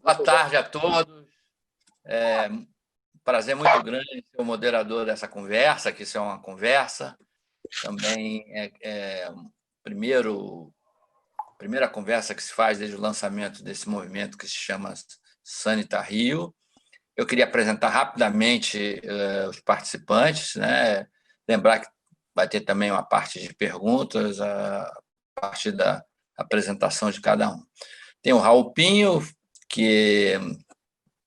Boa tarde a todos. É um prazer muito grande ser o moderador dessa conversa, que isso é uma conversa. Também é a primeira conversa que se faz desde o lançamento desse movimento que se chama Sanita Rio. Eu queria apresentar rapidamente os participantes, né? Lembrar que vai ter também uma parte de perguntas a partir da apresentação de cada um. Tem o Raul Pinho, que é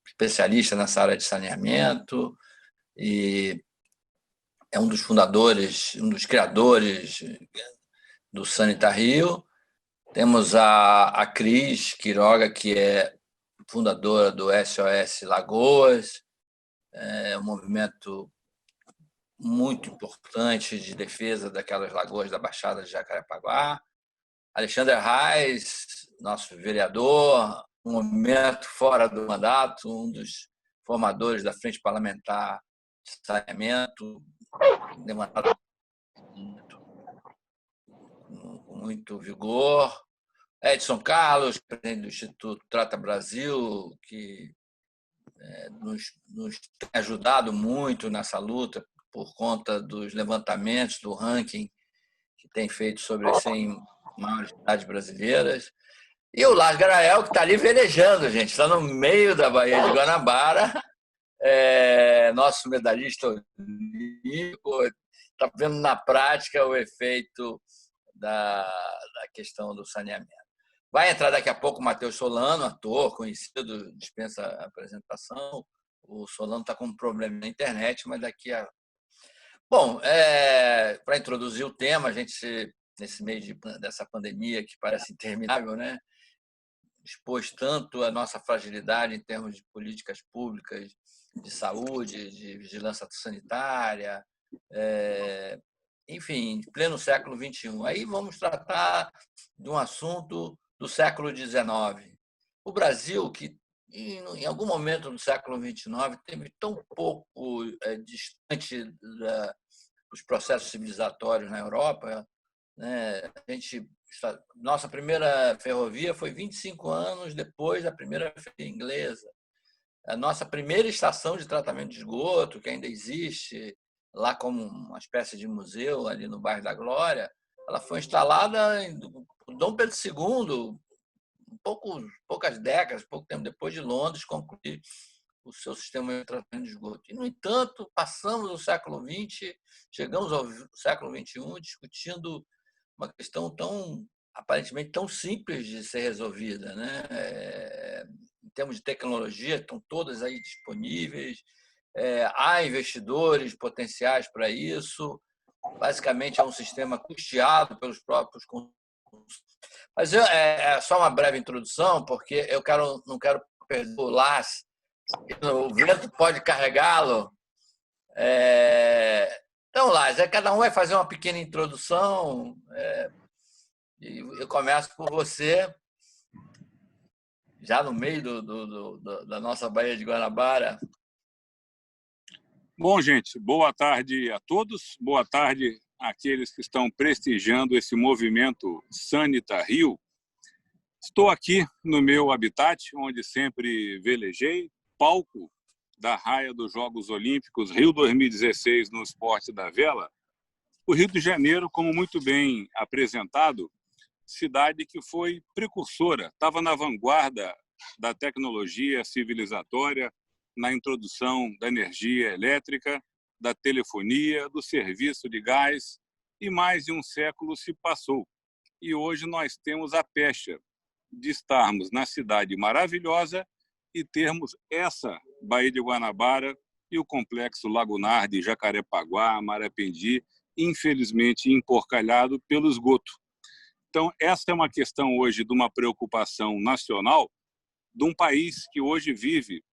especialista nessa área de saneamento e é um dos fundadores, um dos criadores do Sanita Rio. Temos a Cris Quiroga, que é fundadora do SOS Lagoas, é um movimento muito importante de defesa daquelas lagoas da Baixada de Jacarepaguá. Alexandre Reis, nosso vereador, um momento fora do mandato, um dos formadores da Frente Parlamentar de Saneamento, demandado com muito vigor. Edson Carlos, presidente do Instituto Trata Brasil, que nos tem ajudado muito nessa luta por conta dos levantamentos do ranking que tem feito sobre as 100 maiores cidades brasileiras. E o Lars Garael, que está ali velejando, gente, está no meio da Baía de Guanabara, nosso medalhista olímpico, está vendo na prática o efeito da questão do saneamento. Vai entrar daqui a pouco o Matheus Solano, ator conhecido, dispensa a apresentação. O Solano está com um problema na internet, mas daqui a... Bom, para introduzir o tema, a gente, nesse meio dessa pandemia que parece interminável, né, expôs tanto a nossa fragilidade em termos de políticas públicas, de saúde, de vigilância sanitária, enfim, em pleno século XXI. Aí vamos tratar de um assunto do século XIX. O Brasil, que em algum momento do século XIX teve tão pouco distante dos processos civilizatórios na Europa, né? Nossa primeira ferrovia foi 25 anos depois da primeira ferrovia inglesa. A nossa primeira estação de tratamento de esgoto, que ainda existe lá como uma espécie de museu ali no bairro da Glória, ela foi instalada por Dom Pedro II, poucas décadas, pouco tempo depois de Londres concluir o seu sistema de tratamento de esgoto. E, no entanto, passamos o século XX, chegamos ao século XXI discutindo uma questão aparentemente tão simples de ser resolvida, né? Em termos de tecnologia, estão todas aí disponíveis, há investidores potenciais para isso, basicamente é um sistema custeado pelos próprios consumidores. Mas é só uma breve introdução, porque eu não quero perder o Lars, o vento pode carregá-lo. Então, Lars, cada um vai fazer uma pequena introdução. Eu começo por você, já no meio da nossa Baía de Guanabara. Bom, gente, boa tarde a todos, boa tarde àqueles que estão prestigiando esse movimento Sanita Rio. Estou aqui no meu habitat, onde sempre velejei, palco da raia dos Jogos Olímpicos Rio 2016 no esporte da vela. O Rio de Janeiro, como muito bem apresentado, cidade que foi precursora, estava na vanguarda da tecnologia civilizatória, na introdução da energia elétrica, da telefonia, do serviço de gás, e mais de um século se passou. E hoje nós temos a pecha de estarmos na cidade maravilhosa e termos essa Baía de Guanabara e o complexo lagunar de Jacarepaguá, Marapendi, infelizmente emporcalhado pelo esgoto. Então, essa é uma questão hoje de uma preocupação nacional de um país que hoje vive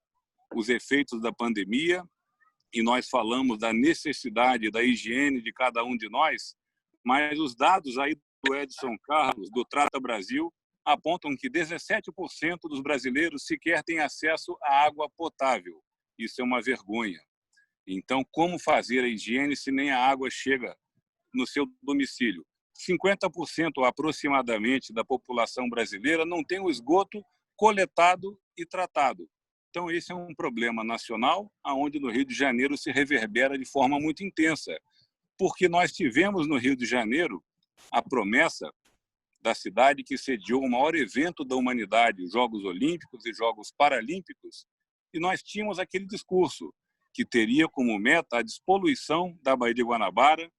os efeitos da pandemia, e nós falamos da necessidade da higiene de cada um de nós, mas os dados aí do Edson Carlos, do Trata Brasil, apontam que 17% dos brasileiros sequer têm acesso à água potável. Isso é uma vergonha. Então, como fazer a higiene se nem a água chega no seu domicílio? 50% aproximadamente da população brasileira não tem o esgoto coletado e tratado. Então, esse é um problema nacional, onde no Rio de Janeiro se reverbera de forma muito intensa, porque nós tivemos no Rio de Janeiro a promessa da cidade que sediou o maior evento da humanidade, os Jogos Olímpicos e Jogos Paralímpicos, e nós tínhamos aquele discurso que teria como meta a despoluição da Baía de Guanabara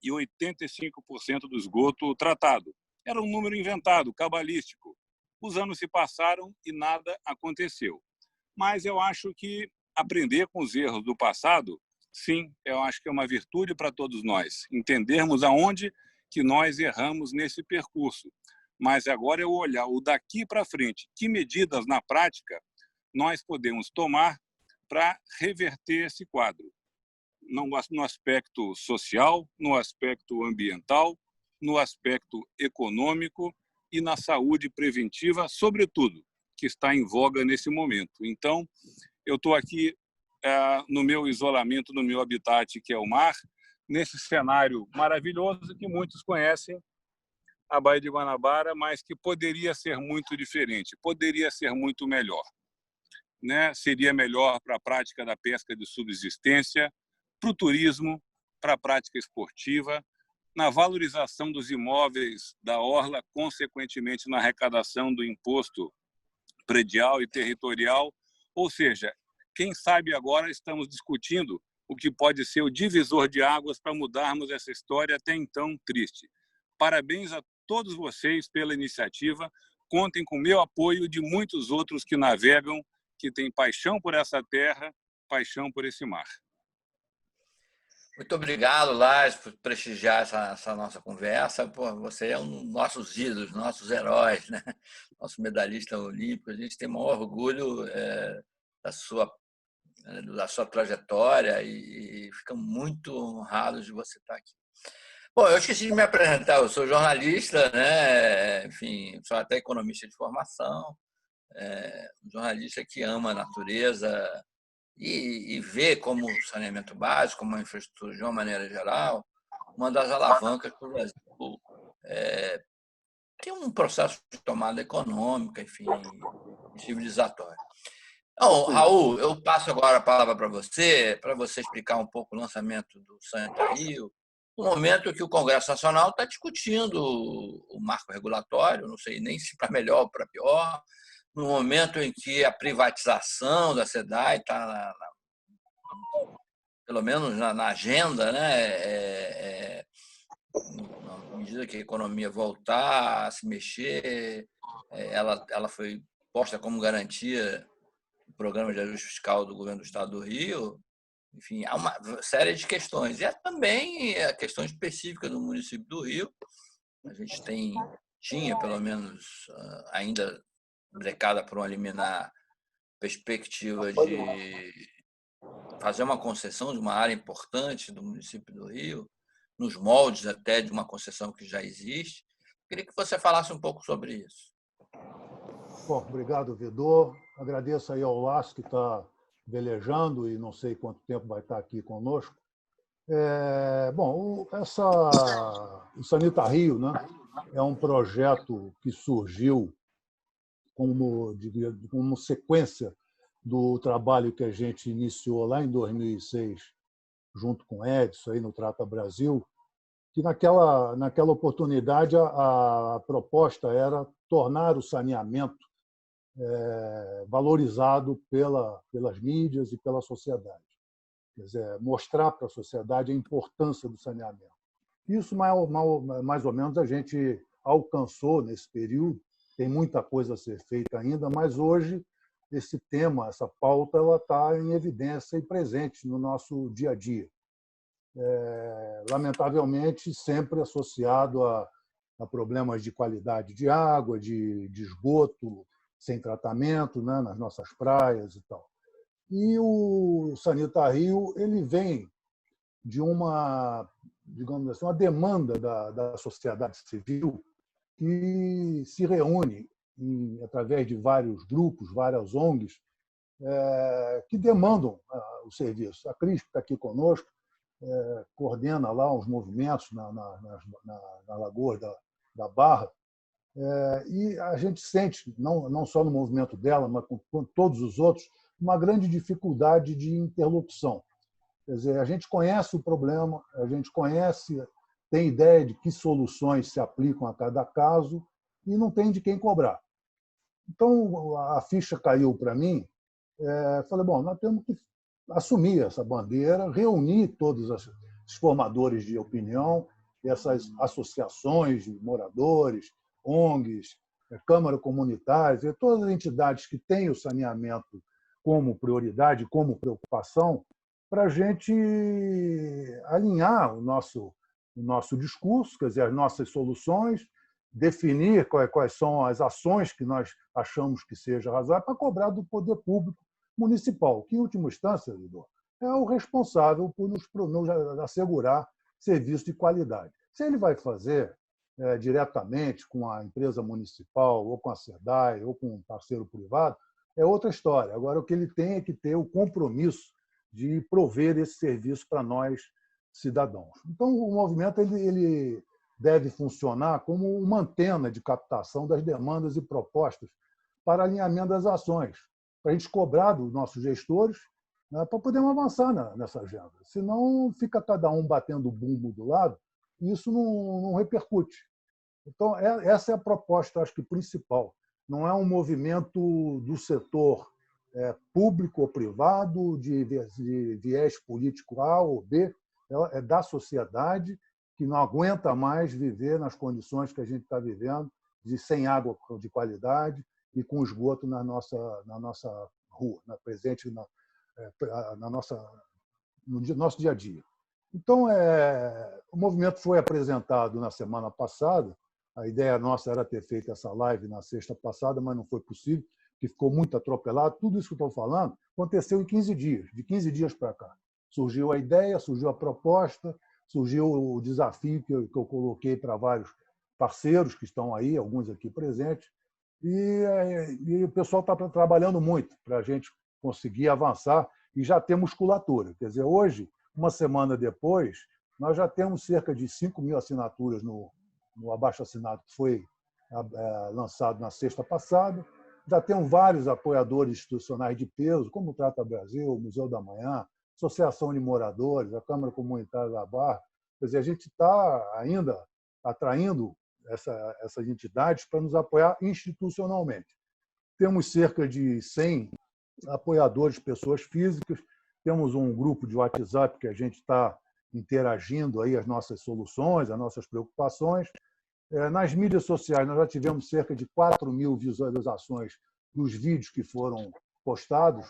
e 85% do esgoto tratado. Era um número inventado, cabalístico. Os anos se passaram e nada aconteceu. Mas eu acho que aprender com os erros do passado, sim, eu acho que é uma virtude para todos nós. Entendermos aonde que nós erramos nesse percurso. Mas agora é o olhar o daqui para frente. Que medidas, na prática, nós podemos tomar para reverter esse quadro? No aspecto social, no aspecto ambiental, no aspecto econômico e na saúde preventiva, sobretudo, que está em voga nesse momento. Então, eu estou aqui no meu isolamento, no meu habitat, que é o mar, nesse cenário maravilhoso que muitos conhecem, a Baía de Guanabara, mas que poderia ser muito diferente, poderia ser muito melhor, né? Seria melhor para a prática da pesca de subsistência, para o turismo, para a prática esportiva, na valorização dos imóveis da orla, consequentemente na arrecadação do imposto predial e territorial. Ou seja, quem sabe agora estamos discutindo o que pode ser o divisor de águas para mudarmos essa história até então triste. Parabéns a todos vocês pela iniciativa. Contem com o meu apoio e de muitos outros que navegam, que têm paixão por essa terra, paixão por esse mar. Muito obrigado, Lars, por prestigiar essa nossa conversa. Pô, você é um dos nossos ídolos, nossos heróis, né? Nosso medalhista olímpico. A gente tem o maior orgulho da sua trajetória e ficamos muito honrados de você estar aqui. Bom, eu esqueci de me apresentar. Eu sou jornalista, né? Enfim, sou até economista de formação, um jornalista que ama a natureza e vê como o saneamento básico, como a infraestrutura de uma maneira geral, uma das alavancas para o Brasil ter um processo de tomada econômica, enfim, civilizatória. Então, Raul, eu passo agora a palavra para você explicar um pouco o lançamento do Sanita Rio, no momento que o Congresso Nacional está discutindo o marco regulatório, não sei nem se para melhor ou para pior, no momento em que a privatização da SEDAI está, pelo menos na agenda, né? Na medida que a economia voltar a se mexer, ela foi posta como garantia do programa de ajuste fiscal do governo do Estado do Rio. Enfim, há uma série de questões. E há também a questão específica do município do Rio. A gente tinha, pelo menos, ainda brecada por uma liminar, perspectiva de fazer uma concessão de uma área importante do município do Rio, nos moldes até de uma concessão que já existe. Queria que você falasse um pouco sobre isso. Bom, obrigado, Vidor. Agradeço aí ao Lars, que está velejando e não sei quanto tempo vai estar aqui conosco. Bom, o Sanita Rio, né, é um projeto que surgiu como sequência do trabalho que a gente iniciou lá em 2006, junto com o Edson, aí no Trata Brasil, que naquela oportunidade a proposta era tornar o saneamento valorizado pelas mídias e pela sociedade. Quer dizer, mostrar para a sociedade a importância do saneamento. Isso, mais ou menos, a gente alcançou nesse período. Tem muita coisa a ser feita ainda, mas hoje esse tema, essa pauta, ela está em evidência e presente no nosso dia a dia. Lamentavelmente, sempre associado a problemas de qualidade de água, de esgoto sem tratamento, né, nas nossas praias e tal. E o Sanita Rio ele vem de uma, digamos assim, uma demanda da sociedade civil que se reúne através de vários grupos, várias ONGs, que demandam o serviço. A CRISP está aqui conosco, coordena lá os movimentos na Lagoa da Barra, E a gente sente, não só no movimento dela, mas com todos os outros, uma grande dificuldade de interlocução. Quer dizer, a gente conhece o problema, a gente conhece, tem ideia de que soluções se aplicam a cada caso e não tem de quem cobrar. Então, a ficha caiu para mim. Falei, bom, nós temos que assumir essa bandeira, reunir todos os formadores de opinião, essas associações de moradores, ONGs, Câmara Comunitária, todas as entidades que têm o saneamento como prioridade, como preocupação, para a gente alinhar o nosso discurso, quer dizer, as nossas soluções, definir quais são as ações que nós achamos que seja razoável para cobrar do poder público municipal, que, em última instância, Lidor, é o responsável por nos assegurar serviço de qualidade. Se ele vai fazer diretamente com a empresa municipal, ou com a SEDAI, ou com um parceiro privado, é outra história. Agora, o que ele tem é que ter o compromisso de prover esse serviço para nós, cidadãos. Então, o movimento ele deve funcionar como uma antena de captação das demandas e propostas para alinhamento das ações, para a gente cobrar dos nossos gestores, né, para podermos avançar nessa agenda. Senão, fica cada um batendo o bumbo do lado e isso não repercute. Então, essa é a proposta, acho que, principal. Não é um movimento do setor público ou privado, de viés político A ou B, é da sociedade que não aguenta mais viver nas condições que a gente está vivendo, sem água de qualidade e com esgoto na nossa rua, presente no nosso dia a dia. Então, o movimento foi apresentado na semana passada. A ideia nossa era ter feito essa live na sexta passada, mas não foi possível, que ficou muito atropelado. Tudo isso que eu estou falando aconteceu em 15 dias, de 15 dias para cá. Surgiu a ideia, surgiu a proposta, surgiu o desafio que eu coloquei para vários parceiros que estão aí, alguns aqui presentes, e o pessoal está trabalhando muito para a gente conseguir avançar e já ter musculatura. Quer dizer, hoje, uma semana depois, nós já temos cerca de 5.000 assinaturas no abaixo-assinado que foi lançado na sexta passada. Já temos vários apoiadores institucionais de peso, como o Trata Brasil, o Museu da Manhã, Associação de Moradores, a Câmara Comunitária da Barra. Quer dizer, a gente está ainda atraindo essas entidades para nos apoiar institucionalmente. Temos cerca de 100 apoiadores, pessoas físicas, temos um grupo de WhatsApp que a gente está interagindo aí as nossas soluções, as nossas preocupações. Nas mídias sociais, nós já tivemos cerca de 4.000 visualizações dos vídeos que foram postados.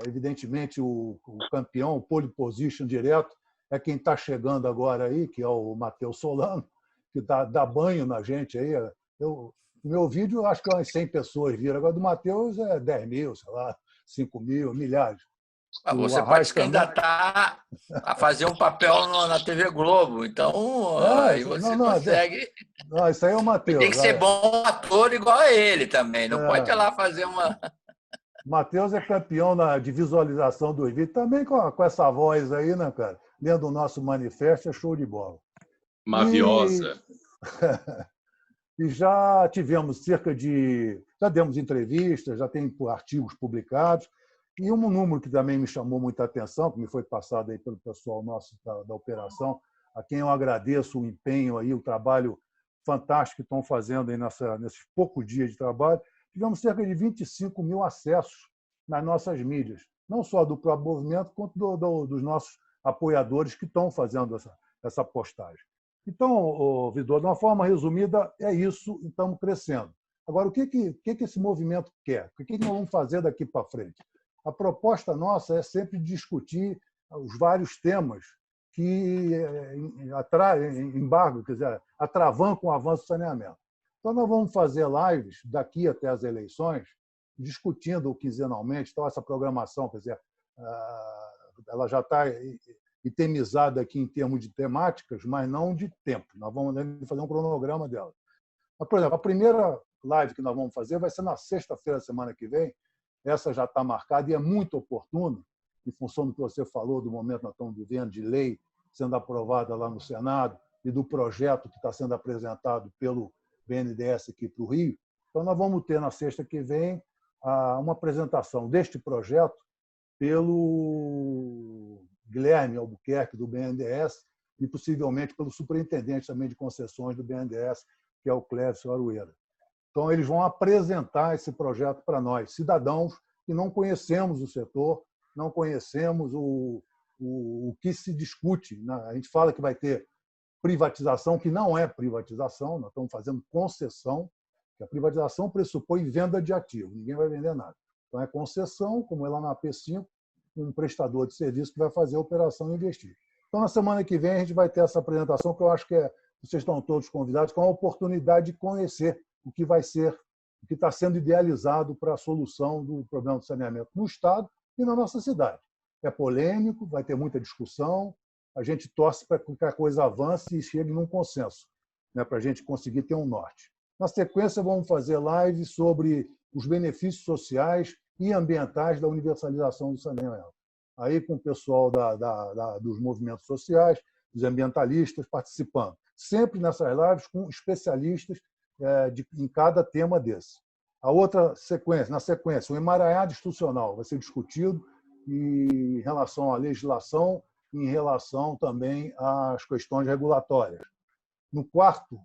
Evidentemente, o campeão, o pole position direto, é quem está chegando agora aí, que é o Matheus Solano, que dá banho na gente aí. O meu vídeo, eu acho que umas 100 pessoas viram. Agora, do Matheus, 10.000, sei lá, 5.000, milhares. Você pode se candidatar a fazer um papel na TV Globo. Então, aí você consegue. Não, isso aí é o Matheus. Tem que ser bom ator igual a ele também. Não pode ir lá fazer uma... O Matheus é campeão de visualização dos vídeos. Também com essa voz aí, né, cara? Lendo o nosso manifesto, é show de bola. Maviosa. E já tivemos já demos entrevistas, já tem artigos publicados. E um número que também me chamou muita atenção, que me foi passado aí pelo pessoal nosso da operação, a quem eu agradeço o empenho, aí, o trabalho fantástico que estão fazendo aí nesses poucos dias de trabalho. Tivemos cerca de 25.000 acessos nas nossas mídias, não só do próprio movimento, quanto dos nossos apoiadores que estão fazendo essa postagem. Então, Vidor, de uma forma resumida, é isso, estamos crescendo. Agora, o que esse movimento quer? O que nós vamos fazer daqui para frente? A proposta nossa é sempre discutir os vários temas que embargam, quer dizer, atravancam o avanço do saneamento. Então, nós vamos fazer lives daqui até as eleições, discutindo quinzenalmente. Então, essa programação, quer dizer, ela já está itemizada aqui em termos de temáticas, mas não de tempo. Nós vamos fazer um cronograma dela. Por exemplo, a primeira live que nós vamos fazer vai ser na sexta-feira da semana que vem. Essa já está marcada e é muito oportuna, em função do que você falou, do momento que nós estamos vivendo, de lei sendo aprovada lá no Senado e do projeto que está sendo apresentado pelo BNDES aqui para o Rio. Então, nós vamos ter na sexta que vem uma apresentação deste projeto pelo Guilherme Albuquerque, do BNDES, e possivelmente pelo superintendente também de concessões do BNDES, que é o Clécio Arueira. Então, eles vão apresentar esse projeto para nós, cidadãos que não conhecemos o setor, não conhecemos o que se discute. A gente fala que vai ter privatização, que não é privatização, nós estamos fazendo concessão, que a privatização pressupõe venda de ativo, ninguém vai vender nada. Então, é concessão, como é lá na AP5, um prestador de serviço que vai fazer a operação e investir. Então, na semana que vem, a gente vai ter essa apresentação, que eu acho que vocês estão todos convidados, com a oportunidade de conhecer o que vai ser, o que está sendo idealizado para a solução do problema do saneamento no Estado e na nossa cidade. É polêmico, vai ter muita discussão, a gente torce para que a coisa avance e chegue num consenso, né, para a gente conseguir ter um norte. Na sequência, vamos fazer lives sobre os benefícios sociais e ambientais da universalização do saneamento. Aí com o pessoal dos movimentos sociais, dos ambientalistas participando. Sempre nessas lives com especialistas em cada tema desse. A outra sequência, na sequência, o emaranhado institucional vai ser discutido em relação à legislação, em relação também às questões regulatórias. No quarto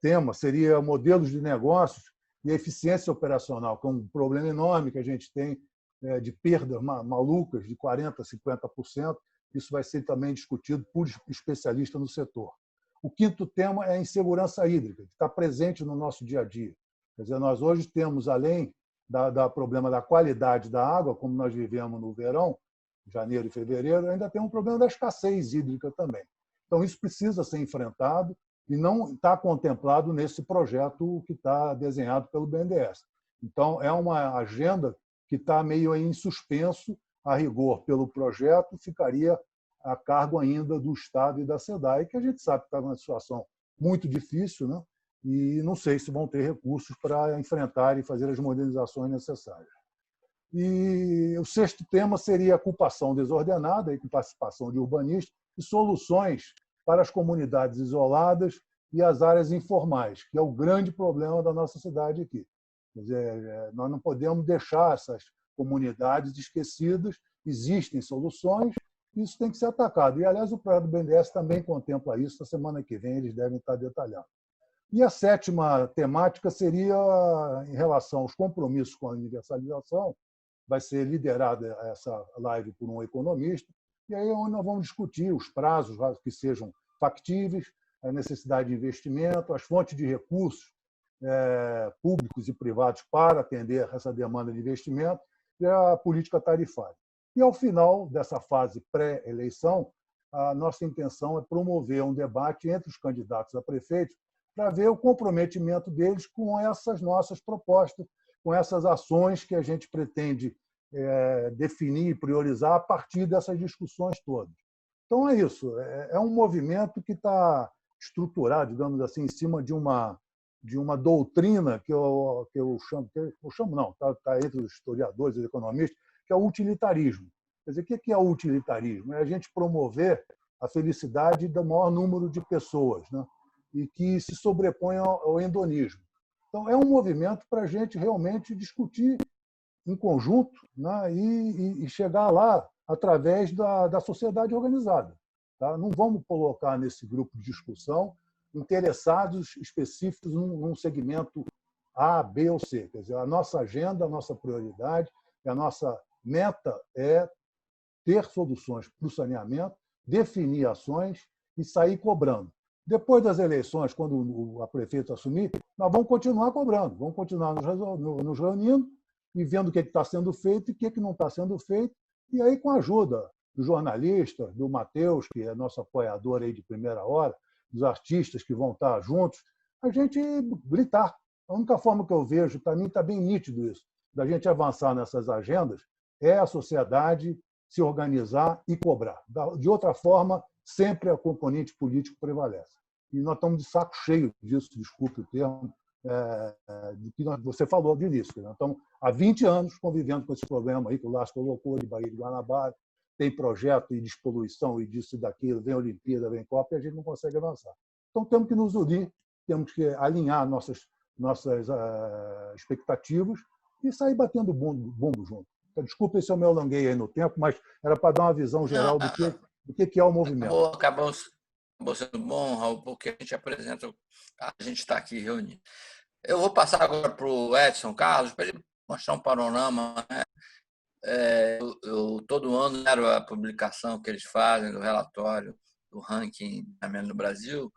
tema seria modelos de negócios e eficiência operacional, que é um problema enorme que a gente tem de perdas malucas de 40%, 50%. Isso vai ser também discutido por especialistas no setor. O quinto tema é a insegurança hídrica, que está presente no nosso dia a dia. Quer dizer, nós hoje temos, além do problema da qualidade da água, como nós vivemos no verão, janeiro e fevereiro, ainda tem um problema da escassez hídrica também. Então, isso precisa ser enfrentado e não está contemplado nesse projeto que está desenhado pelo BNDES. Então, é uma agenda que está meio em suspenso, a rigor, pelo projeto, ficaria a cargo ainda do Estado e da SEDAI, que a gente sabe que está numa situação muito difícil, né? E não sei se vão ter recursos para enfrentar e fazer as modernizações necessárias. E o sexto tema seria a ocupação desordenada, com participação de urbanistas, e soluções para as comunidades isoladas e as áreas informais, que é o grande problema da nossa cidade aqui. Quer dizer, nós não podemos deixar essas comunidades esquecidas, existem soluções, isso tem que ser atacado. E, aliás, o projeto do BNDES também contempla isso, na semana que vem eles devem estar detalhando. E a sétima temática seria em relação aos compromissos com a universalização, vai ser liderada essa live por um economista, e aí é onde nós vamos discutir os prazos que sejam factíveis, a necessidade de investimento, as fontes de recursos públicos e privados para atender essa demanda de investimento e a política tarifária. E, ao final dessa fase pré-eleição, a nossa intenção é promover um debate entre os candidatos a prefeito para ver o comprometimento deles com essas nossas propostas, com essas ações que a gente pretende definir e priorizar a partir dessas discussões todas. Então, é isso. É um movimento que está estruturado, digamos assim, em cima de uma doutrina que eu chamo não, está entre os historiadores e economistas, que é o utilitarismo. Quer dizer, o que é o utilitarismo? É a gente promover a felicidade do maior número de pessoas, né? E que se sobrepõe ao hedonismo. Então, é um movimento para a gente realmente discutir em conjunto, né? E chegar lá através da sociedade organizada. Tá? Não vamos colocar nesse grupo de discussão interessados específicos num segmento A, B ou C. Quer dizer, a nossa agenda, a nossa prioridade, a nossa meta é ter soluções para o saneamento, definir ações e sair cobrando. Depois das eleições, quando a prefeita assumir, nós vamos continuar cobrando, vamos continuar nos reunindo e vendo o que está sendo feito e o que não está sendo feito. E aí, com a ajuda do jornalista, do Matheus, que é nosso apoiador aí de primeira hora, dos artistas que vão estar juntos, a gente gritar. A única forma que eu vejo, para mim está bem nítido isso, da gente avançar nessas agendas, é a sociedade se organizar e cobrar. De outra forma, sempre a componente político prevalece. E nós estamos de saco cheio disso, desculpe o termo, do que você falou de início. Nós estamos há 20 anos convivendo com esse problema aí que o Lácio colocou de Baía de Guanabara, tem projeto de despoluição e disso e daquilo, vem Olimpíada, vem Copa, e a gente não consegue avançar. Então, temos que nos unir temos que alinhar nossas expectativas e sair batendo bumbo junto. Então, desculpa se eu me alonguei aí no tempo, mas era para dar uma visão Não, geral do que é o movimento. acabou sendo bom, Raul, porque a gente apresenta, a gente está aqui reunido. Eu vou passar agora para o Edson Carlos, para ele mostrar um panorama, né? Todo ano era a publicação que eles fazem do relatório do ranking no Brasil.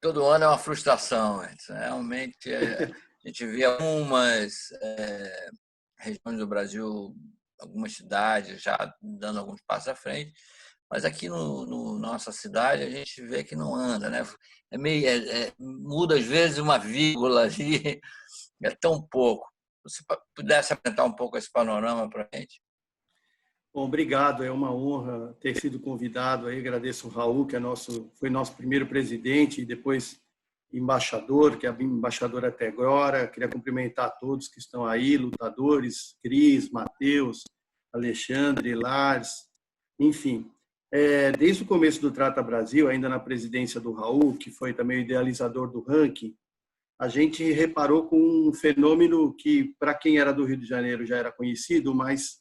Todo ano é uma frustração, Edson. Realmente, a gente vê algumas regiões do Brasil, algumas cidades já dando alguns passos à frente, mas aqui no nossa cidade a gente vê que não anda, né? Muda às vezes uma vírgula ali, é tão pouco. Se você pudesse apresentar um pouco esse panorama para a gente. Bom, obrigado, é uma honra ter sido convidado. Aí agradeço o Raul, que foi nosso primeiro presidente e depois embaixador, que é embaixador até agora. Queria cumprimentar a todos que estão aí, lutadores, Cris, Matheus, Alexandre, Lars, enfim. Desde o começo do Trata Brasil, ainda na presidência do Raul, que foi também o idealizador do ranking, a gente reparou com um fenômeno que, para quem era do Rio de Janeiro, já era conhecido, mas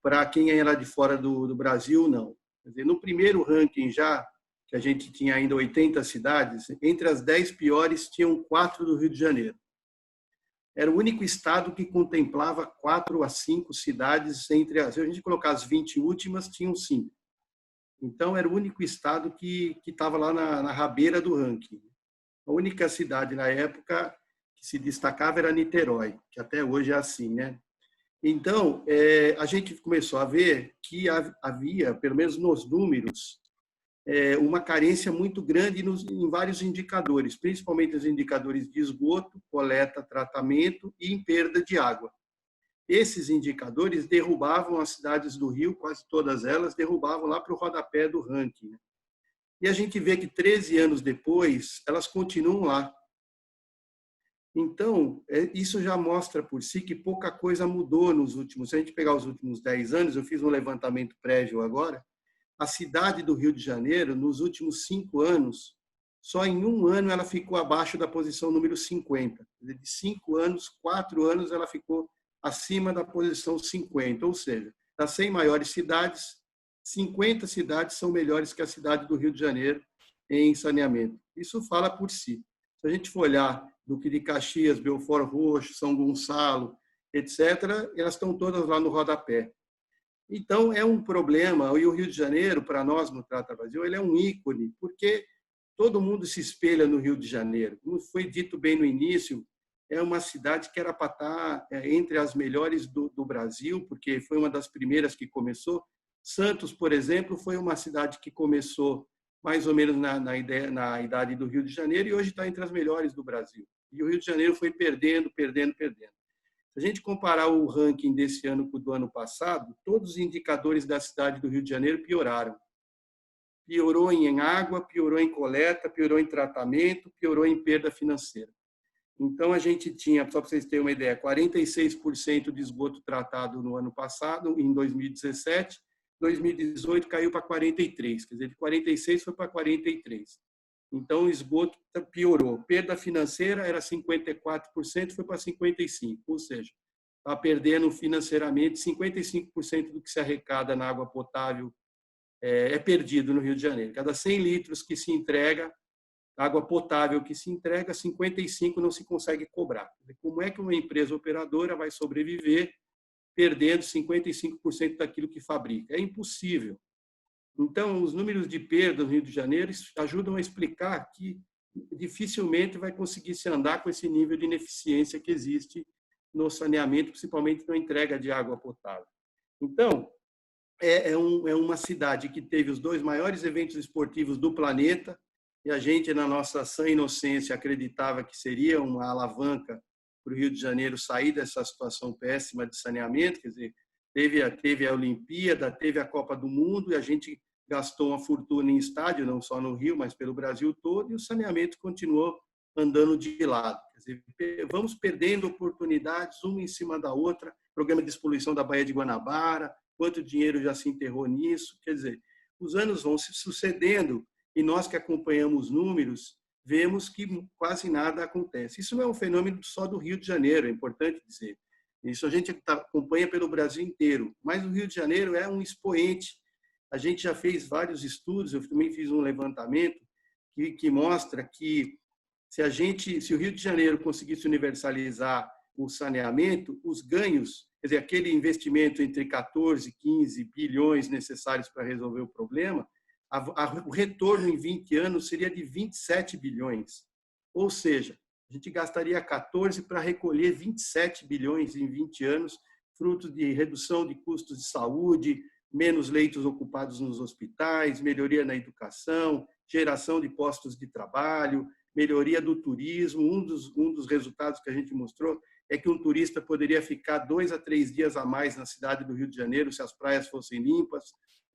para quem era de fora do Brasil, não. Quer dizer, no primeiro ranking já, que a gente tinha ainda 80 cidades, entre as 10 piores tinham 4 do Rio de Janeiro. Era o único estado que contemplava 4 a 5 cidades entre as... Se a gente colocar as 20 últimas, tinham 5. Então, era o único estado que estava lá na rabeira do ranking. A única cidade na época que se destacava era Niterói, que até hoje é assim, né? Então, a gente começou a ver que havia, pelo menos nos números, uma carência muito grande em vários indicadores, principalmente os indicadores de esgoto, coleta, tratamento e em perda de água. Esses indicadores derrubavam as cidades do Rio, quase todas elas, derrubavam lá para o rodapé do ranking. E a gente vê que 13 anos depois, elas continuam lá. Então, isso já mostra por si que pouca coisa mudou nos últimos... Se a gente pegar os últimos 10 anos, eu fiz um levantamento prévio agora, a cidade do Rio de Janeiro, nos últimos 5 anos, só em um ano ela ficou abaixo da posição número 50. De 5 anos, 4 anos, ela ficou acima da posição 50. Ou seja, das 100 maiores cidades, 50 cidades são melhores que a cidade do Rio de Janeiro em saneamento. Isso fala por si. Se a gente for olhar Duque de Caxias, Belford Roxo, São Gonçalo, etc., elas estão todas lá no rodapé. Então, é um problema, e o Rio de Janeiro, para nós no Trata Brasil, ele é um ícone, porque todo mundo se espelha no Rio de Janeiro. Como foi dito bem no início, é uma cidade que era para estar entre as melhores do Brasil, porque foi uma das primeiras que começou. Santos, por exemplo, foi uma cidade que começou mais ou menos na idade do Rio de Janeiro e hoje está entre as melhores do Brasil. E o Rio de Janeiro foi perdendo. Se a gente comparar o ranking desse ano com o do ano passado, todos os indicadores da cidade do Rio de Janeiro pioraram. Piorou em água, piorou em coleta, piorou em tratamento, piorou em perda financeira. Então, a gente tinha, só para vocês terem uma ideia, 46% de esgoto tratado no ano passado, em 2017, 2018 caiu para 43%, quer dizer, de 46% foi para 43%. Então, o esgoto piorou. Perda financeira era 54%, foi para 55%, ou seja, está perdendo financeiramente 55% do que se arrecada na água potável é perdido no Rio de Janeiro. Cada 100 litros que se entrega, água potável que se entrega, 55 não se consegue cobrar. Como é que uma empresa operadora vai sobreviver perdendo 55% daquilo que fabrica? É impossível. Então, os números de perda no Rio de Janeiro ajudam a explicar que dificilmente vai conseguir se andar com esse nível de ineficiência que existe no saneamento, principalmente na entrega de água potável. Então, é uma cidade que teve os 2 maiores eventos esportivos do planeta, e a gente, na nossa sã inocência, acreditava que seria uma alavanca para o Rio de Janeiro sair dessa situação péssima de saneamento. Quer dizer, teve a Olimpíada, teve a Copa do Mundo, e a gente gastou uma fortuna em estádio, não só no Rio, mas pelo Brasil todo, e o saneamento continuou andando de lado. Quer dizer, vamos perdendo oportunidades, uma em cima da outra, programa de despoluição da Baía de Guanabara, quanto dinheiro já se enterrou nisso. Quer dizer, os anos vão se sucedendo, e nós que acompanhamos números, vemos que quase nada acontece. Isso não é um fenômeno só do Rio de Janeiro, é importante dizer. Isso a gente acompanha pelo Brasil inteiro, mas o Rio de Janeiro é um expoente. A gente já fez vários estudos, eu também fiz um levantamento que mostra que se o Rio de Janeiro conseguisse universalizar o saneamento, os ganhos, quer dizer, aquele investimento entre 14 e 15 bilhões necessários para resolver o problema, o retorno em 20 anos seria de 27 bilhões. Ou seja, a gente gastaria 14 para recolher 27 bilhões em 20 anos, fruto de redução de custos de saúde, menos leitos ocupados nos hospitais, melhoria na educação, geração de postos de trabalho, melhoria do turismo. Um dos resultados que a gente mostrou é que um turista poderia ficar 2 a 3 dias a mais na cidade do Rio de Janeiro se as praias fossem limpas.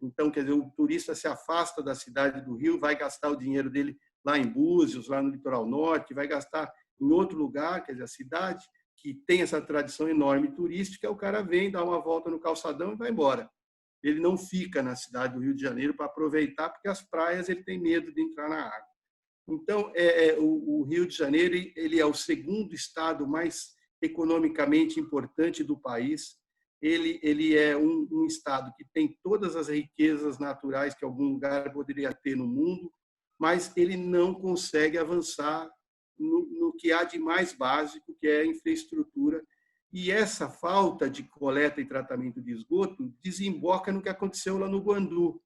Então, quer dizer, o turista se afasta da cidade do Rio, vai gastar o dinheiro dele lá em Búzios, lá no litoral norte, vai gastar em outro lugar, quer dizer, a cidade que tem essa tradição enorme turística, o cara vem, dá uma volta no calçadão e vai embora. Ele não fica na cidade do Rio de Janeiro para aproveitar, porque as praias ele tem medo de entrar na água. Então, o Rio de Janeiro ele é o segundo estado mais economicamente importante do país. Ele é um estado que tem todas as riquezas naturais que algum lugar poderia ter no mundo, mas ele não consegue avançar no que há de mais básico, que é a infraestrutura. E essa falta de coleta e tratamento de esgoto desemboca no que aconteceu lá no Guandu.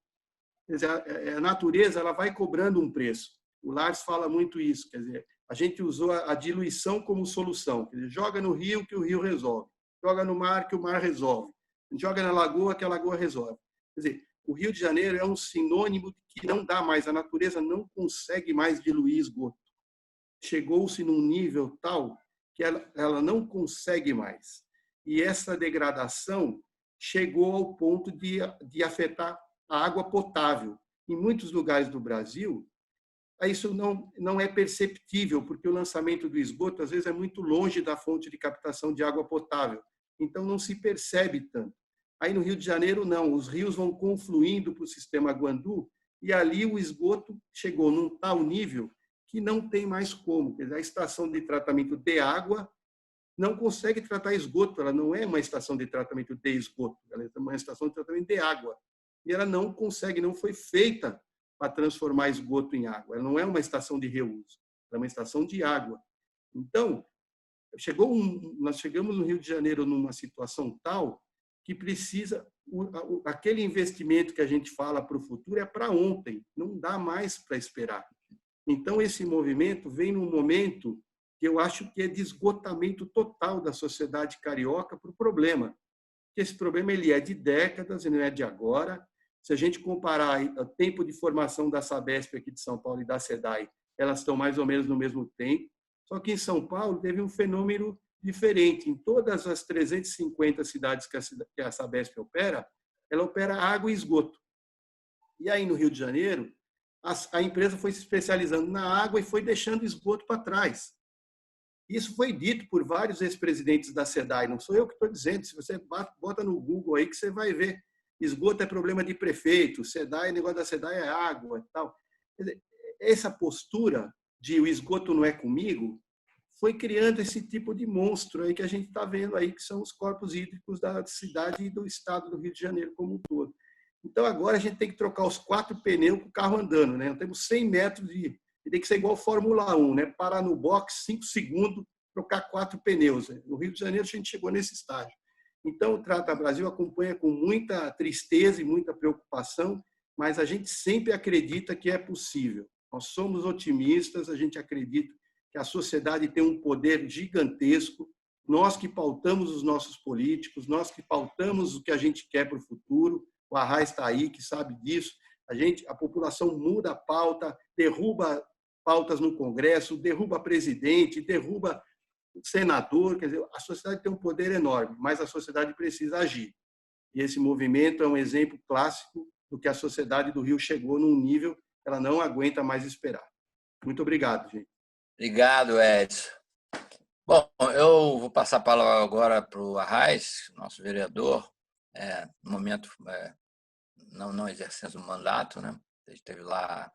Quer dizer, a natureza ela vai cobrando um preço. O Lars fala muito isso, quer dizer, a gente usou a diluição como solução. Quer dizer, joga no rio que o rio resolve, joga no mar que o mar resolve, joga na lagoa que a lagoa resolve. Quer dizer, o Rio de Janeiro é um sinônimo de que não dá mais, a natureza não consegue mais diluir esgoto. Chegou-se num nível tal que ela não consegue mais. E essa degradação chegou ao ponto de afetar a água potável. Em muitos lugares do Brasil, isso não é perceptível, porque o lançamento do esgoto, às vezes, é muito longe da fonte de captação de água potável. Então, não se percebe tanto. Aí, no Rio de Janeiro, não. Os rios vão confluindo para o sistema Guandu e ali o esgoto chegou num tal nível que não tem mais como. Quer dizer, a estação de tratamento de água não consegue tratar esgoto. Ela não é uma estação de tratamento de esgoto. Ela é uma estação de tratamento de água. E ela não consegue, não foi feita para transformar esgoto em água. Ela não é uma estação de reuso, ela é uma estação de água. Então, nós chegamos no Rio de Janeiro numa situação tal que precisa, aquele investimento que a gente fala para o futuro é para ontem, não dá mais para esperar. Então, esse movimento vem num momento que eu acho que é de esgotamento total da sociedade carioca para o problema. Esse problema ele é de décadas, ele não é de agora. Se a gente comparar o tempo de formação da Sabesp aqui de São Paulo e da SEDAI, elas estão mais ou menos no mesmo tempo. Só que em São Paulo teve um fenômeno diferente. Em todas as 350 cidades que a Sabesp opera, ela opera água e esgoto. E aí, no Rio de Janeiro, a empresa foi se especializando na água e foi deixando esgoto para trás. Isso foi dito por vários ex-presidentes da SEDAI, não sou eu que estou dizendo. Se você bota no Google aí que você vai ver. Esgoto é problema de prefeito, SEDAI, o negócio da SEDAI é água e tal. Essa postura de o esgoto não é comigo foi criando esse tipo de monstro aí que a gente está vendo aí, que são os corpos hídricos da cidade e do estado do Rio de Janeiro como um todo. Então, agora a gente tem que trocar os 4 pneus com o carro andando, né? Nós temos 100 metros de... Tem que ser igual Fórmula 1, né? Parar no box, 5 segundos, trocar 4 pneus. No Rio de Janeiro, a gente chegou nesse estágio. Então, o Trata Brasil acompanha com muita tristeza e muita preocupação, mas a gente sempre acredita que é possível. Nós somos otimistas, a gente acredita que a sociedade tem um poder gigantesco, nós que pautamos os nossos políticos, nós que pautamos o que a gente quer para o futuro, o Arraes está aí, que sabe disso, a população muda a pauta, derruba pautas no Congresso, derruba presidente, derruba senador, quer dizer, a sociedade tem um poder enorme, mas a sociedade precisa agir. E esse movimento é um exemplo clássico do que a sociedade do Rio chegou num nível que ela não aguenta mais esperar. Muito obrigado, gente. Obrigado, Edson. Bom, eu vou passar a palavra agora para o Arraes, nosso vereador, no momento não exercendo o mandato, né? Ele esteve lá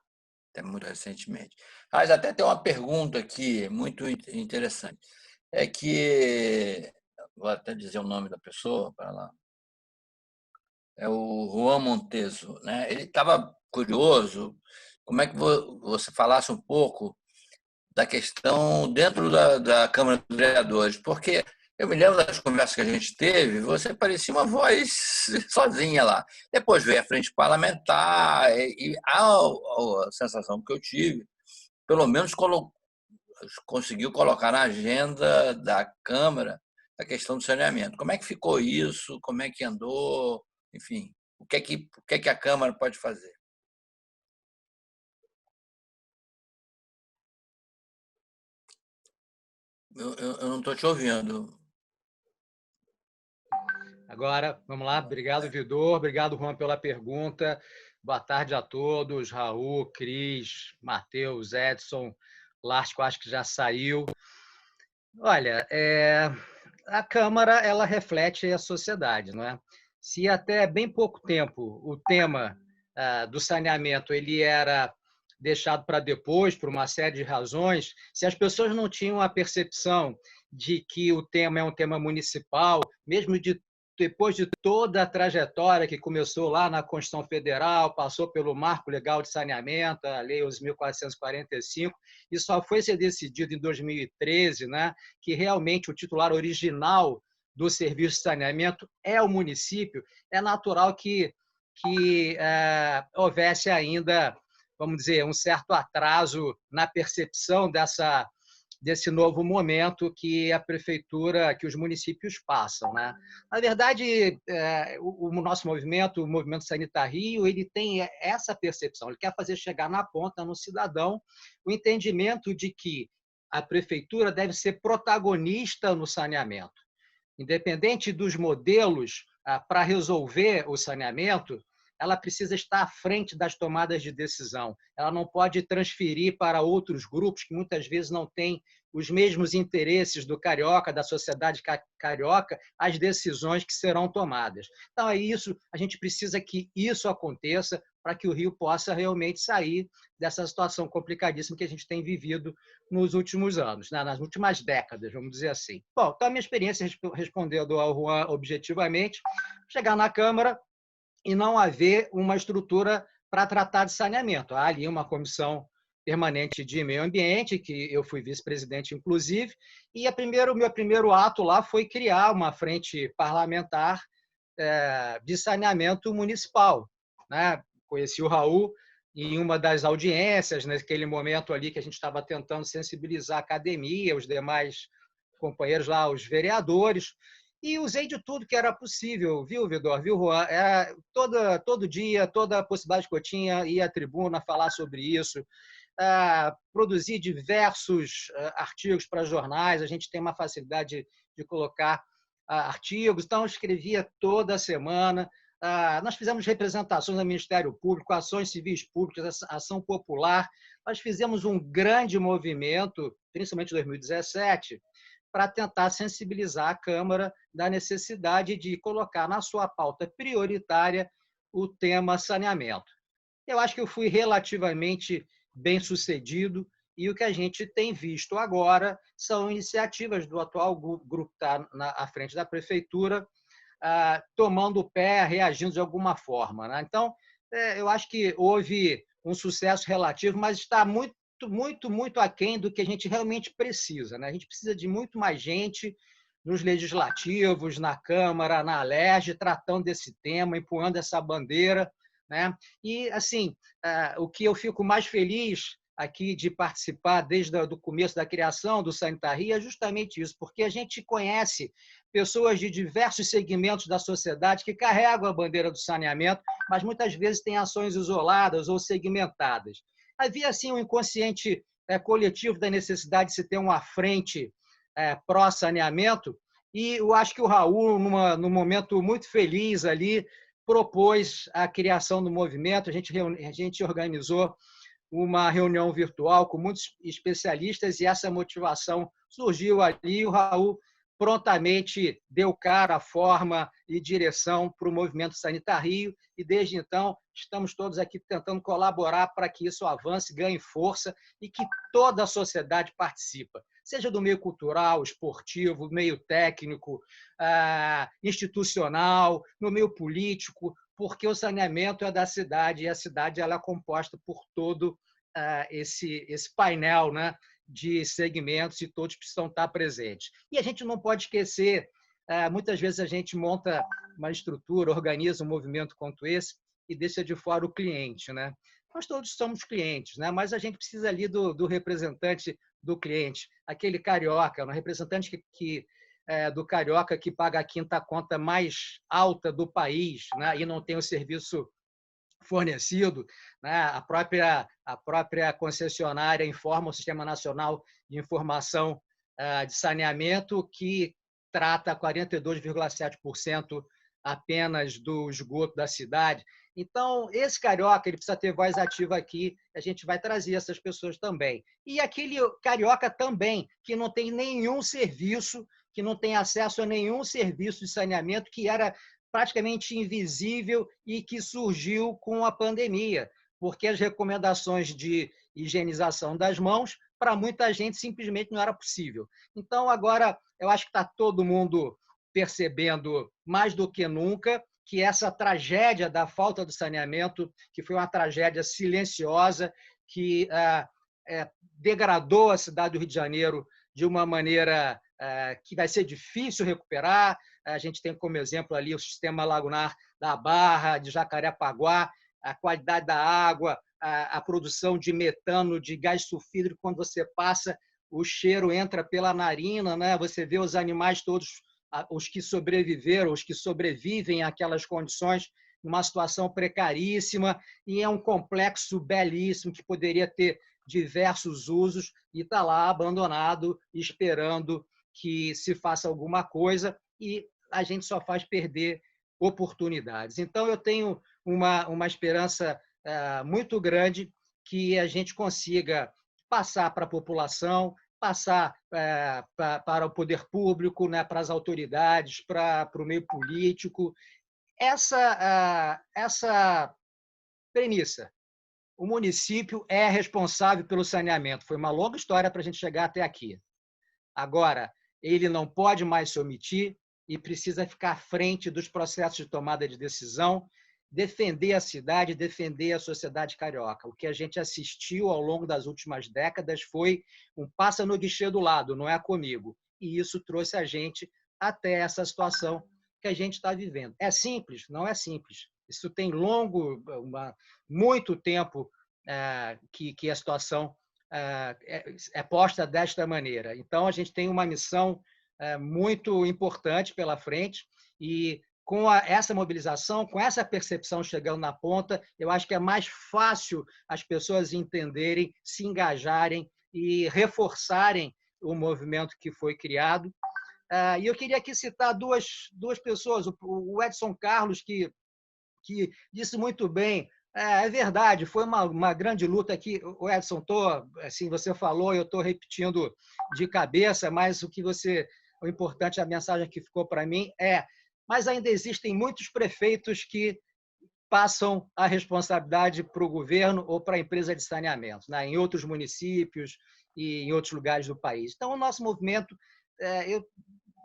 até muito recentemente. Mas até tem uma pergunta aqui muito interessante. É que, vou até dizer o nome da pessoa para lá, é o Juan Monteso, né? Ele estava curioso, como é que você falasse um pouco da questão dentro da Câmara dos Vereadores, porque eu me lembro das conversas que a gente teve, você parecia uma voz sozinha lá. Depois veio a frente parlamentar, e a sensação que eu tive, pelo menos conseguiu colocar na agenda da Câmara a questão do saneamento. Como é que ficou isso? Como é que andou? Enfim, o que é que a Câmara pode fazer? Eu não estou te ouvindo. Agora, vamos lá. Obrigado, Vidor. Obrigado, Juan, pela pergunta. Boa tarde a todos. Raul, Cris, Matheus, Edson, Lásco, acho que já saiu. Olha, a Câmara ela reflete a sociedade, não é? Se até bem pouco tempo o tema do saneamento ele era deixado para depois, por uma série de razões, se as pessoas não tinham a percepção de que o tema é um tema municipal, mesmo depois de toda a trajetória que começou lá na Constituição Federal, passou pelo Marco Legal de Saneamento, a Lei 11.445, e só foi ser decidido em 2013, né, que realmente o titular original do serviço de saneamento é o município, é natural que houvesse ainda, vamos dizer, um certo atraso na percepção desse novo momento que a prefeitura, que os municípios passam, né? Na verdade, o nosso movimento, o Movimento Sanitar Rio, ele tem essa percepção, ele quer fazer chegar na ponta, no cidadão, o entendimento de que a prefeitura deve ser protagonista no saneamento. Independente dos modelos para resolver o saneamento, ela precisa estar à frente das tomadas de decisão. Ela não pode transferir para outros grupos que muitas vezes não têm os mesmos interesses do carioca, da sociedade carioca, as decisões que serão tomadas. Então, é isso, a gente precisa que isso aconteça para que o Rio possa realmente sair dessa situação complicadíssima que a gente tem vivido nos últimos anos, né? Nas últimas décadas, vamos dizer assim. Bom, então a minha experiência, respondendo ao Juan objetivamente, chegar na Câmara e não haver uma estrutura para tratar de saneamento. Há ali uma comissão permanente de meio ambiente, que eu fui vice-presidente, inclusive, e o meu primeiro ato lá foi criar uma frente parlamentar de saneamento municipal, né? Conheci o Raul em uma das audiências, naquele momento ali que a gente estava tentando sensibilizar a academia, os demais companheiros lá, os vereadores, e usei de tudo que era possível, viu, Vidor, viu, Juan? Todo dia, toda a possibilidade que eu tinha, ia à tribuna falar sobre isso, produzi diversos artigos para jornais, a gente tem uma facilidade de colocar artigos, então eu escrevia toda semana. Nós fizemos representações no Ministério Público, ações civis públicas, ação popular. Nós fizemos um grande movimento, principalmente em 2017, para tentar sensibilizar a Câmara da necessidade de colocar na sua pauta prioritária o tema saneamento. Eu acho que eu fui relativamente bem-sucedido e o que a gente tem visto agora são iniciativas do atual grupo que está à frente da Prefeitura, tomando o pé, reagindo de alguma forma, né? Então, eu acho que houve um sucesso relativo, mas está muito aquém do que a gente realmente precisa, né? A gente precisa de muito mais gente nos legislativos, na Câmara, na Alerj, tratando desse tema, empunhando essa bandeira, né? E, assim, o que eu fico mais feliz aqui de participar desde o começo da criação do Sanitar Rio é justamente isso, porque a gente conhece pessoas de diversos segmentos da sociedade que carregam a bandeira do saneamento, mas muitas vezes têm ações isoladas ou segmentadas. Havia, assim, um inconsciente coletivo da necessidade de se ter uma frente pró-saneamento, e eu acho que o Raul, num momento muito feliz ali, propôs a criação do movimento. A gente organizou uma reunião virtual com muitos especialistas e essa motivação surgiu ali. O Raul prontamente deu cara, forma e direção para o movimento Sanitário Rio, e desde então estamos todos aqui tentando colaborar para que isso avance, ganhe força e que toda a sociedade participe, seja do meio cultural, esportivo, meio técnico, institucional, no meio político, porque o saneamento é da cidade e a cidade ela é composta por todo esse painel, né, de segmentos e todos precisam estar presentes. E a gente não pode esquecer, muitas vezes a gente monta uma estrutura, organiza um movimento quanto esse e deixa de fora o cliente, né? Nós todos somos clientes, né? Mas a gente precisa ali do representante do cliente, aquele carioca, um representante do carioca que paga a quinta conta mais alta do país, né? E não tem o serviço fornecido, né? A própria concessionária informa o Sistema Nacional de Informação de Saneamento, que trata 42,7% apenas do esgoto da cidade. Então, esse carioca ele precisa ter voz ativa aqui, a gente vai trazer essas pessoas também. E aquele carioca também, que não tem nenhum serviço, que não tem acesso a nenhum serviço de saneamento, que era praticamente invisível e que surgiu com a pandemia, porque as recomendações de higienização das mãos, para muita gente, simplesmente não era possível. Então, agora, eu acho que está todo mundo percebendo mais do que nunca que essa tragédia da falta do saneamento, que foi uma tragédia silenciosa, que degradou a cidade do Rio de Janeiro de uma maneira que vai ser difícil recuperar. A gente tem como exemplo ali o sistema lagunar da Barra, de Jacarepaguá, a qualidade da água, a produção de metano, de gás sulfídrico, quando você passa, o cheiro entra pela narina, né? Você vê os animais todos, os que sobreviveram, os que sobrevivem àquelas condições, numa situação precaríssima, e é um complexo belíssimo que poderia ter diversos usos e está lá abandonado, esperando que se faça alguma coisa, e a gente só faz perder oportunidades. Então, eu tenho uma esperança muito grande que a gente consiga passar para a população, passar para o poder público, né, para as autoridades, para o meio político, essa premissa. O município é responsável pelo saneamento. Foi uma longa história para a gente chegar até aqui. Agora, ele não pode mais se omitir e precisa ficar à frente dos processos de tomada de decisão, defender a cidade, defender a sociedade carioca. O que a gente assistiu ao longo das últimas décadas foi um passa no guichê do lado, não é comigo. E isso trouxe a gente até essa situação que a gente está vivendo. É simples? Não é simples. Isso tem muito tempo que a situação é posta desta maneira. Então, a gente tem uma missão muito importante pela frente e com essa mobilização, com essa percepção chegando na ponta, eu acho que é mais fácil as pessoas entenderem, se engajarem e reforçarem o movimento que foi criado. E eu queria aqui citar duas pessoas, o Edson Carlos, que disse muito bem. É verdade, foi uma grande luta aqui. O Edson, assim, você falou, eu estou repetindo de cabeça, mas o importante, a mensagem que ficou para mim mas ainda existem muitos prefeitos que passam a responsabilidade para o governo ou para a empresa de saneamento, né, em outros municípios e em outros lugares do país. Então, o nosso movimento, eu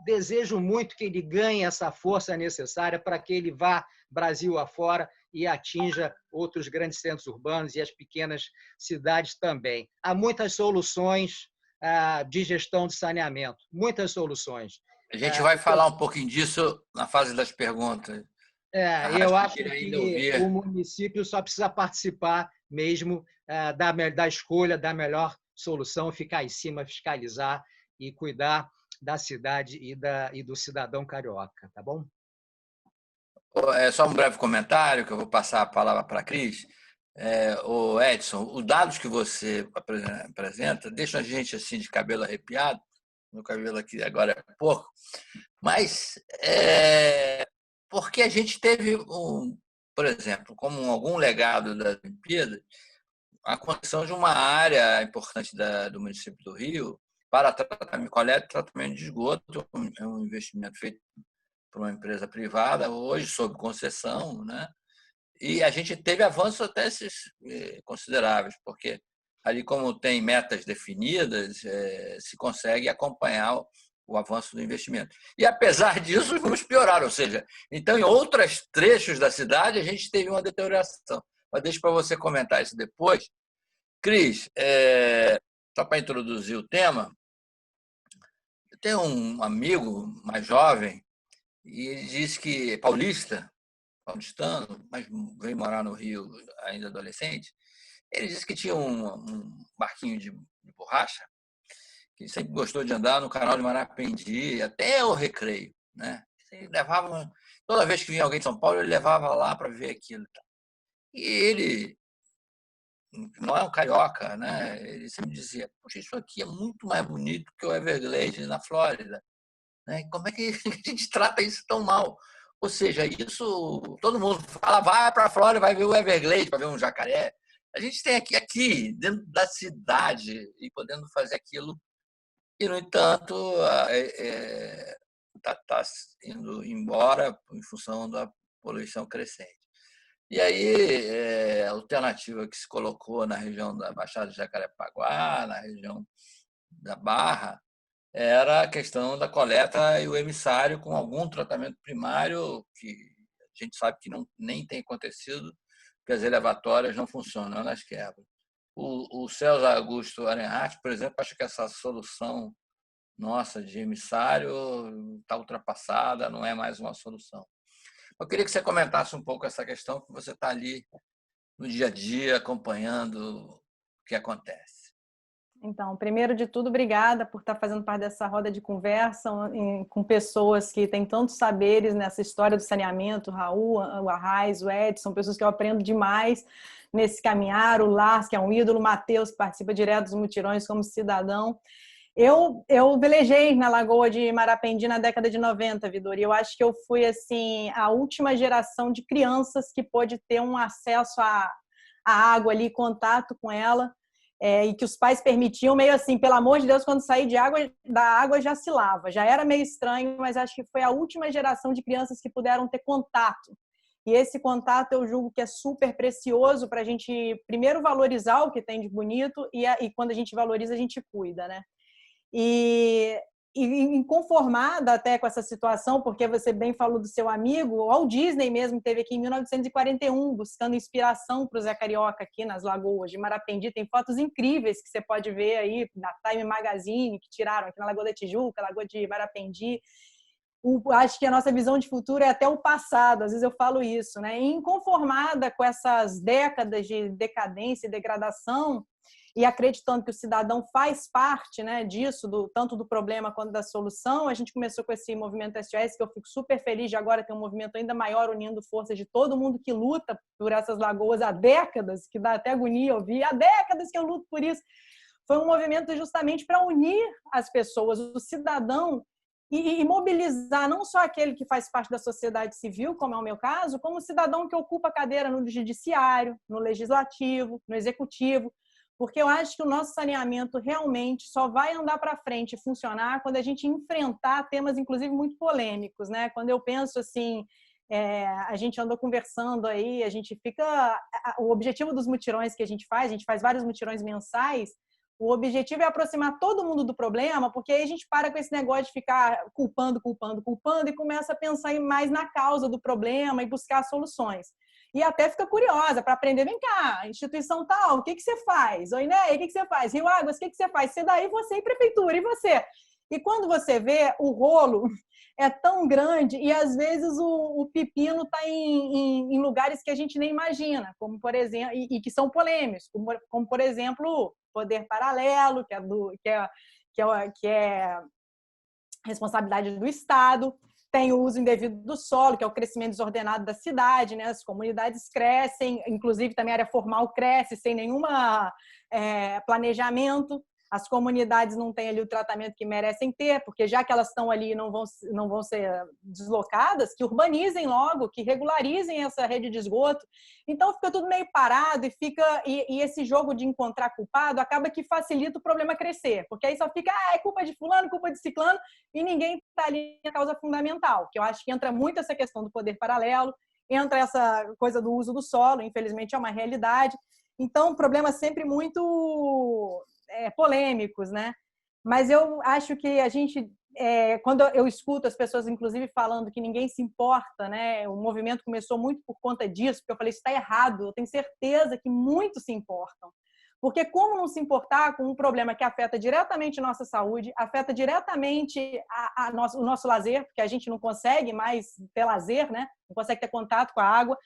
desejo muito que ele ganhe essa força necessária para que ele vá Brasil afora e atinja outros grandes centros urbanos e as pequenas cidades também. Há muitas soluções de gestão de saneamento, muitas soluções. A gente vai falar um pouquinho disso na fase das perguntas. Eu acho que o município só precisa participar mesmo da escolha da melhor solução, ficar em cima, fiscalizar e cuidar da cidade e do cidadão carioca, tá bom? Só um breve comentário, que eu vou passar a palavra para a Cris. O Edson, os dados que você apresenta deixam a gente assim de cabelo arrepiado. Meu cabelo aqui agora é pouco, mas porque a gente teve, por exemplo, como algum legado das Olimpíadas, a construção de uma área importante do município do Rio, para tratamento, coleta e tratamento de esgoto. É um investimento feito por uma empresa privada, hoje sob concessão, né? E a gente teve avanços até consideráveis, porque ali, como tem metas definidas, se consegue acompanhar o avanço do investimento. E, apesar disso, os números pioraram, ou seja, então, em outros trechos da cidade, a gente teve uma deterioração. Mas deixa para você comentar isso depois. Cris, só para introduzir o tema, eu tenho um amigo mais jovem, e ele disse que paulistano, mas veio morar no Rio ainda adolescente. Ele disse que tinha um barquinho de borracha, que sempre gostou de andar no canal de Marapendi, até o Recreio, né? Ele levava, toda vez que vinha alguém de São Paulo, ele levava lá para ver aquilo. E ele não é um carioca, né? Ele sempre dizia: poxa, isso aqui é muito mais bonito que o Everglades na Flórida, né? Como é que a gente trata isso tão mal? Ou seja, isso, todo mundo fala, vai para a Flórida, vai ver o Everglades, vai ver um jacaré. A gente tem aqui dentro da cidade, e podendo fazer aquilo, e, no entanto, está indo embora em função da poluição crescente. E aí, a alternativa que se colocou na região da Baixada de Jacarepaguá, na região da Barra, era a questão da coleta e o emissário com algum tratamento primário, que a gente sabe que nem tem acontecido, porque as elevatórias não funcionam, elas quebram. O Celso Augusto Arenhardt, por exemplo, acha que essa solução nossa de emissário está ultrapassada, não é mais uma solução. Eu queria que você comentasse um pouco essa questão, que você está ali no dia a dia acompanhando o que acontece. Então, primeiro de tudo, obrigada por estar fazendo parte dessa roda de conversa com pessoas que têm tantos saberes nessa história do saneamento, o Raul, o Arraes, o Edson, pessoas que eu aprendo demais nesse caminhar, o Lars, que é um ídolo, o Matheus, que participa direto dos mutirões como cidadão. Eu velejei na Lagoa de Marapendi na década de 90, Vidor, e eu acho que eu fui assim, a última geração de crianças que pôde ter um acesso à água ali, contato com ela, e que os pais permitiam, meio assim, pelo amor de Deus, quando sair da água já se lava. Já era meio estranho, mas acho que foi a última geração de crianças que puderam ter contato. E esse contato eu julgo que é super precioso para a gente, primeiro, valorizar o que tem de bonito, e quando a gente valoriza, a gente cuida, né? E inconformada até com essa situação, porque você bem falou do seu amigo, o Walt Disney mesmo esteve aqui em 1941 buscando inspiração para o Zé Carioca aqui nas Lagoas de Marapendi. Tem fotos incríveis que você pode ver aí na Time Magazine, que tiraram aqui na Lagoa da Tijuca, Lagoa de Marapendi. Acho que a nossa visão de futuro é até o passado, às vezes eu falo isso, né? E inconformada com essas décadas de decadência e degradação, e acreditando que o cidadão faz parte, né, disso, tanto do problema quanto da solução, a gente começou com esse movimento SOS, que eu fico super feliz de agora ter um movimento ainda maior, unindo forças de todo mundo que luta por essas lagoas há décadas, que dá até agonia ouvir, há décadas que eu luto por isso. Foi um movimento justamente para unir as pessoas, o cidadão, e mobilizar não só aquele que faz parte da sociedade civil, como é o meu caso, como o cidadão que ocupa a cadeira no judiciário, no legislativo, no executivo, porque eu acho que o nosso saneamento realmente só vai andar para frente e funcionar quando a gente enfrentar temas, inclusive, muito polêmicos, né? Quando eu penso assim, a gente andou conversando aí, a gente fica... O objetivo dos mutirões que a gente faz vários mutirões mensais, o objetivo é aproximar todo mundo do problema, porque aí a gente para com esse negócio de ficar culpando e começa a pensar mais na causa do problema e buscar soluções. E até fica curiosa para aprender, vem cá, instituição tal, o que você faz? Oi, né? O que você faz? Rio Águas, o que você faz? Você daí, você e prefeitura, e você? E quando você vê, o rolo é tão grande e, às vezes, o pepino está em lugares que a gente nem imagina, como, por exemplo, e que são polêmicos, como por exemplo, poder paralelo, que é responsabilidade do Estado. Tem o uso indevido do solo, que é o crescimento desordenado da cidade, né? As comunidades crescem, inclusive também a área formal cresce sem nenhum planejamento. as comunidades não têm ali o tratamento que merecem ter, porque já que elas estão ali e não vão ser deslocadas, que urbanizem logo, que regularizem essa rede de esgoto. Então fica tudo meio parado e esse jogo de encontrar culpado acaba que facilita o problema crescer, porque aí só fica, é culpa de fulano, culpa de ciclano, e ninguém está ali na causa fundamental, que eu acho que entra muito essa questão do poder paralelo, entra essa coisa do uso do solo, infelizmente é uma realidade. Então, problemas sempre muito polêmicos, né? Mas eu acho que a gente, quando eu escuto as pessoas, inclusive, falando que ninguém se importa, né? O movimento começou muito por conta disso, porque eu falei, isso está errado, eu tenho certeza que muitos se importam. Porque como não se importar com um problema que afeta diretamente a nossa saúde, afeta diretamente o nosso lazer, porque a gente não consegue mais ter lazer, né? Não consegue ter contato com a água,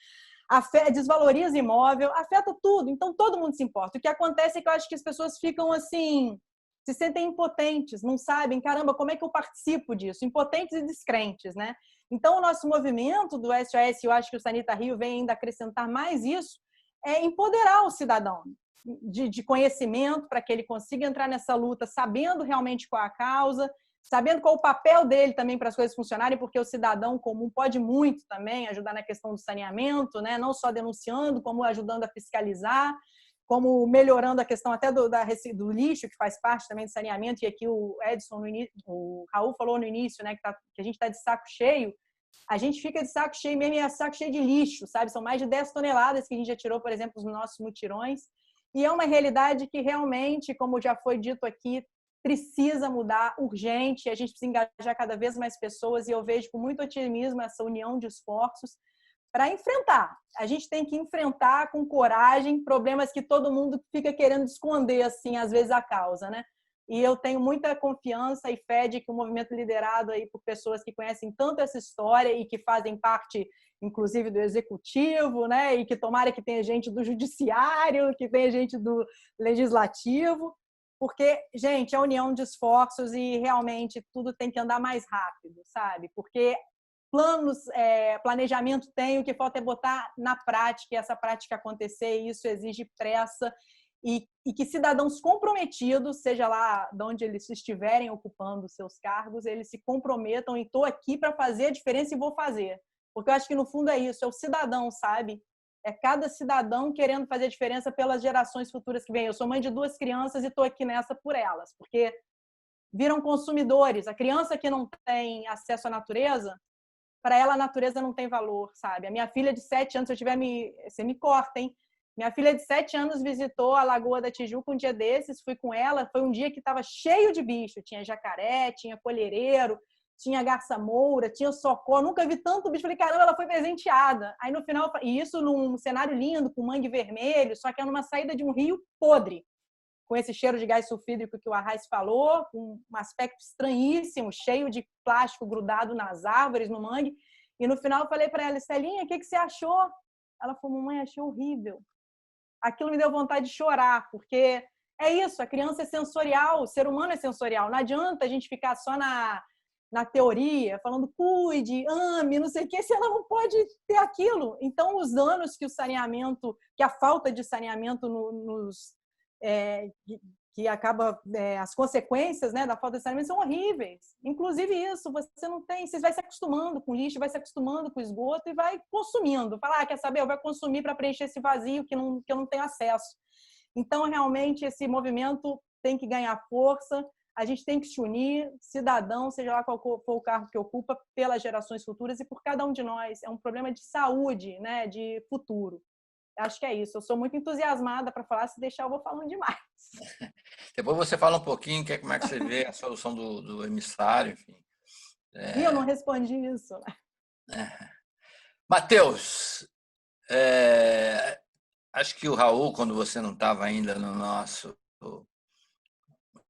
desvaloriza imóvel, afeta tudo. Então, todo mundo se importa. O que acontece é que eu acho que as pessoas ficam assim, se sentem impotentes, não sabem, caramba, como é que eu participo disso? Impotentes e descrentes, né? Então, o nosso movimento do SOS, eu acho que o Sanita Rio vem ainda acrescentar mais isso, é empoderar o cidadão de conhecimento para que ele consiga entrar nessa luta sabendo realmente qual a causa, sabendo qual o papel dele também para as coisas funcionarem, porque o cidadão comum pode muito também ajudar na questão do saneamento, né? Não só denunciando, como ajudando a fiscalizar, como melhorando a questão até do lixo, que faz parte também do saneamento, e aqui o Edson, o Raul falou no início, né, que a gente está de saco cheio. A gente fica de saco cheio mesmo, e é saco cheio de lixo, sabe? São mais de 10 toneladas que a gente já tirou, por exemplo, nos nossos mutirões, e é uma realidade que realmente, como já foi dito aqui, precisa mudar urgente, a gente precisa engajar cada vez mais pessoas, e eu vejo com muito otimismo essa união de esforços para enfrentar. A gente tem que enfrentar com coragem problemas que todo mundo fica querendo esconder, assim, às vezes, a causa, né? E eu tenho muita confiança e fé de que o movimento liderado aí por pessoas que conhecem tanto essa história e que fazem parte, inclusive, do executivo, né? E que tomara que tenha gente do judiciário, que tenha gente do legislativo, porque, gente, é a união de esforços e realmente tudo tem que andar mais rápido, sabe? Porque planejamento tem, o que falta é botar na prática, e essa prática acontecer, e isso exige pressa, e que cidadãos comprometidos, seja lá de onde eles estiverem ocupando seus cargos, eles se comprometam e estou aqui para fazer a diferença e vou fazer. Porque eu acho que, no fundo, é isso, é o cidadão, sabe? É cada cidadão querendo fazer a diferença pelas gerações futuras que vêm. Eu sou mãe de 2 crianças e estou aqui nessa por elas, porque viram consumidores. A criança que não tem acesso à natureza, para ela a natureza não tem valor, sabe? A minha filha de 7 anos, se eu tiver você me corta, hein? Minha filha de 7 anos visitou a Lagoa da Tijuca um dia desses, fui com ela, foi um dia que estava cheio de bicho, tinha jacaré, tinha colhereiro, tinha garça-moura, tinha socó, nunca vi tanto bicho, falei, caramba, ela foi presenteada. Aí no final, e isso num cenário lindo, com mangue vermelho, só que é numa saída de um rio podre, com esse cheiro de gás sulfídrico que o Arraes falou, com um aspecto estranhíssimo, cheio de plástico grudado nas árvores, no mangue. E no final eu falei para ela, Estelinha, o que você achou? Ela falou, mamãe, achei horrível. Aquilo me deu vontade de chorar, porque é isso, a criança é sensorial, o ser humano é sensorial. Não adianta a gente ficar só na teoria, falando cuide, ame, não sei o que, se ela não pode ter aquilo. Então, os danos que a falta de saneamento que acaba, as consequências, né, da falta de saneamento são horríveis. Inclusive isso, você vai se acostumando com lixo, vai se acostumando com esgoto e vai consumindo. Falar, quer saber, eu vou consumir para preencher esse vazio que eu não tenho acesso. Então, realmente, esse movimento tem que ganhar força, a gente tem que se unir, cidadão, seja lá qual for o cargo que ocupa, pelas gerações futuras e por cada um de nós. É um problema de saúde, né, de futuro. Acho que é isso. Eu sou muito entusiasmada para falar, se deixar eu vou falando demais. Depois você fala um pouquinho como é que você vê a solução do emissário, enfim. E eu não respondi isso. Matheus, acho que o Raul, quando você não estava ainda no nosso...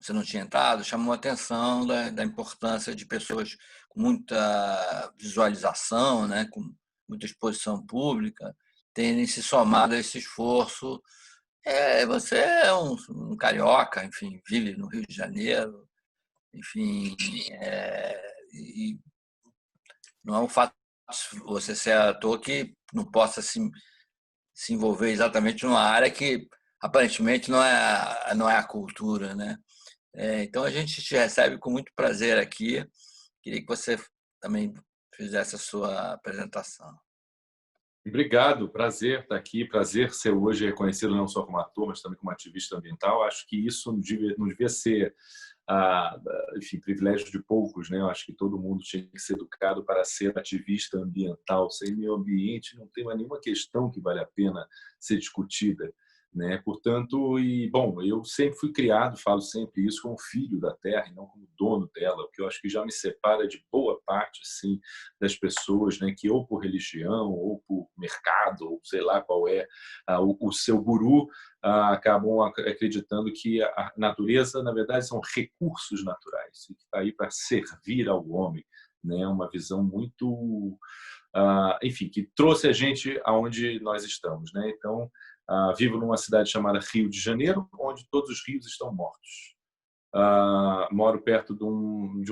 Você não tinha entrado, chamou a atenção da importância de pessoas com muita visualização, né, com muita exposição pública, terem se somado a esse esforço. Você é um carioca, enfim, vive no Rio de Janeiro, enfim, e não é um fato você ser ator que não possa se envolver exatamente numa área que aparentemente não é a cultura, né? Então, a gente te recebe com muito prazer aqui. Queria que você também fizesse a sua apresentação. Obrigado, prazer estar aqui, prazer ser hoje reconhecido não só como ator, mas também como ativista ambiental. Acho que isso não devia ser, enfim, privilégio de poucos, né? Eu acho que todo mundo tinha que ser educado para ser ativista ambiental. Sem meio ambiente não tem mais nenhuma questão que vale a pena ser discutida, né? Portanto, bom, eu sempre fui criado, falo sempre isso, como filho da terra e não como dono dela, o que eu acho que já me separa de boa parte, assim, das pessoas, né, que ou por religião ou por mercado, ou sei lá qual é o seu guru, acabam acreditando que a natureza, na verdade, são recursos naturais e que está aí para servir ao homem, né? Uma visão muito, enfim, que trouxe a gente aonde nós estamos, né? Então, vivo numa cidade chamada Rio de Janeiro, onde todos os rios estão mortos. Moro perto de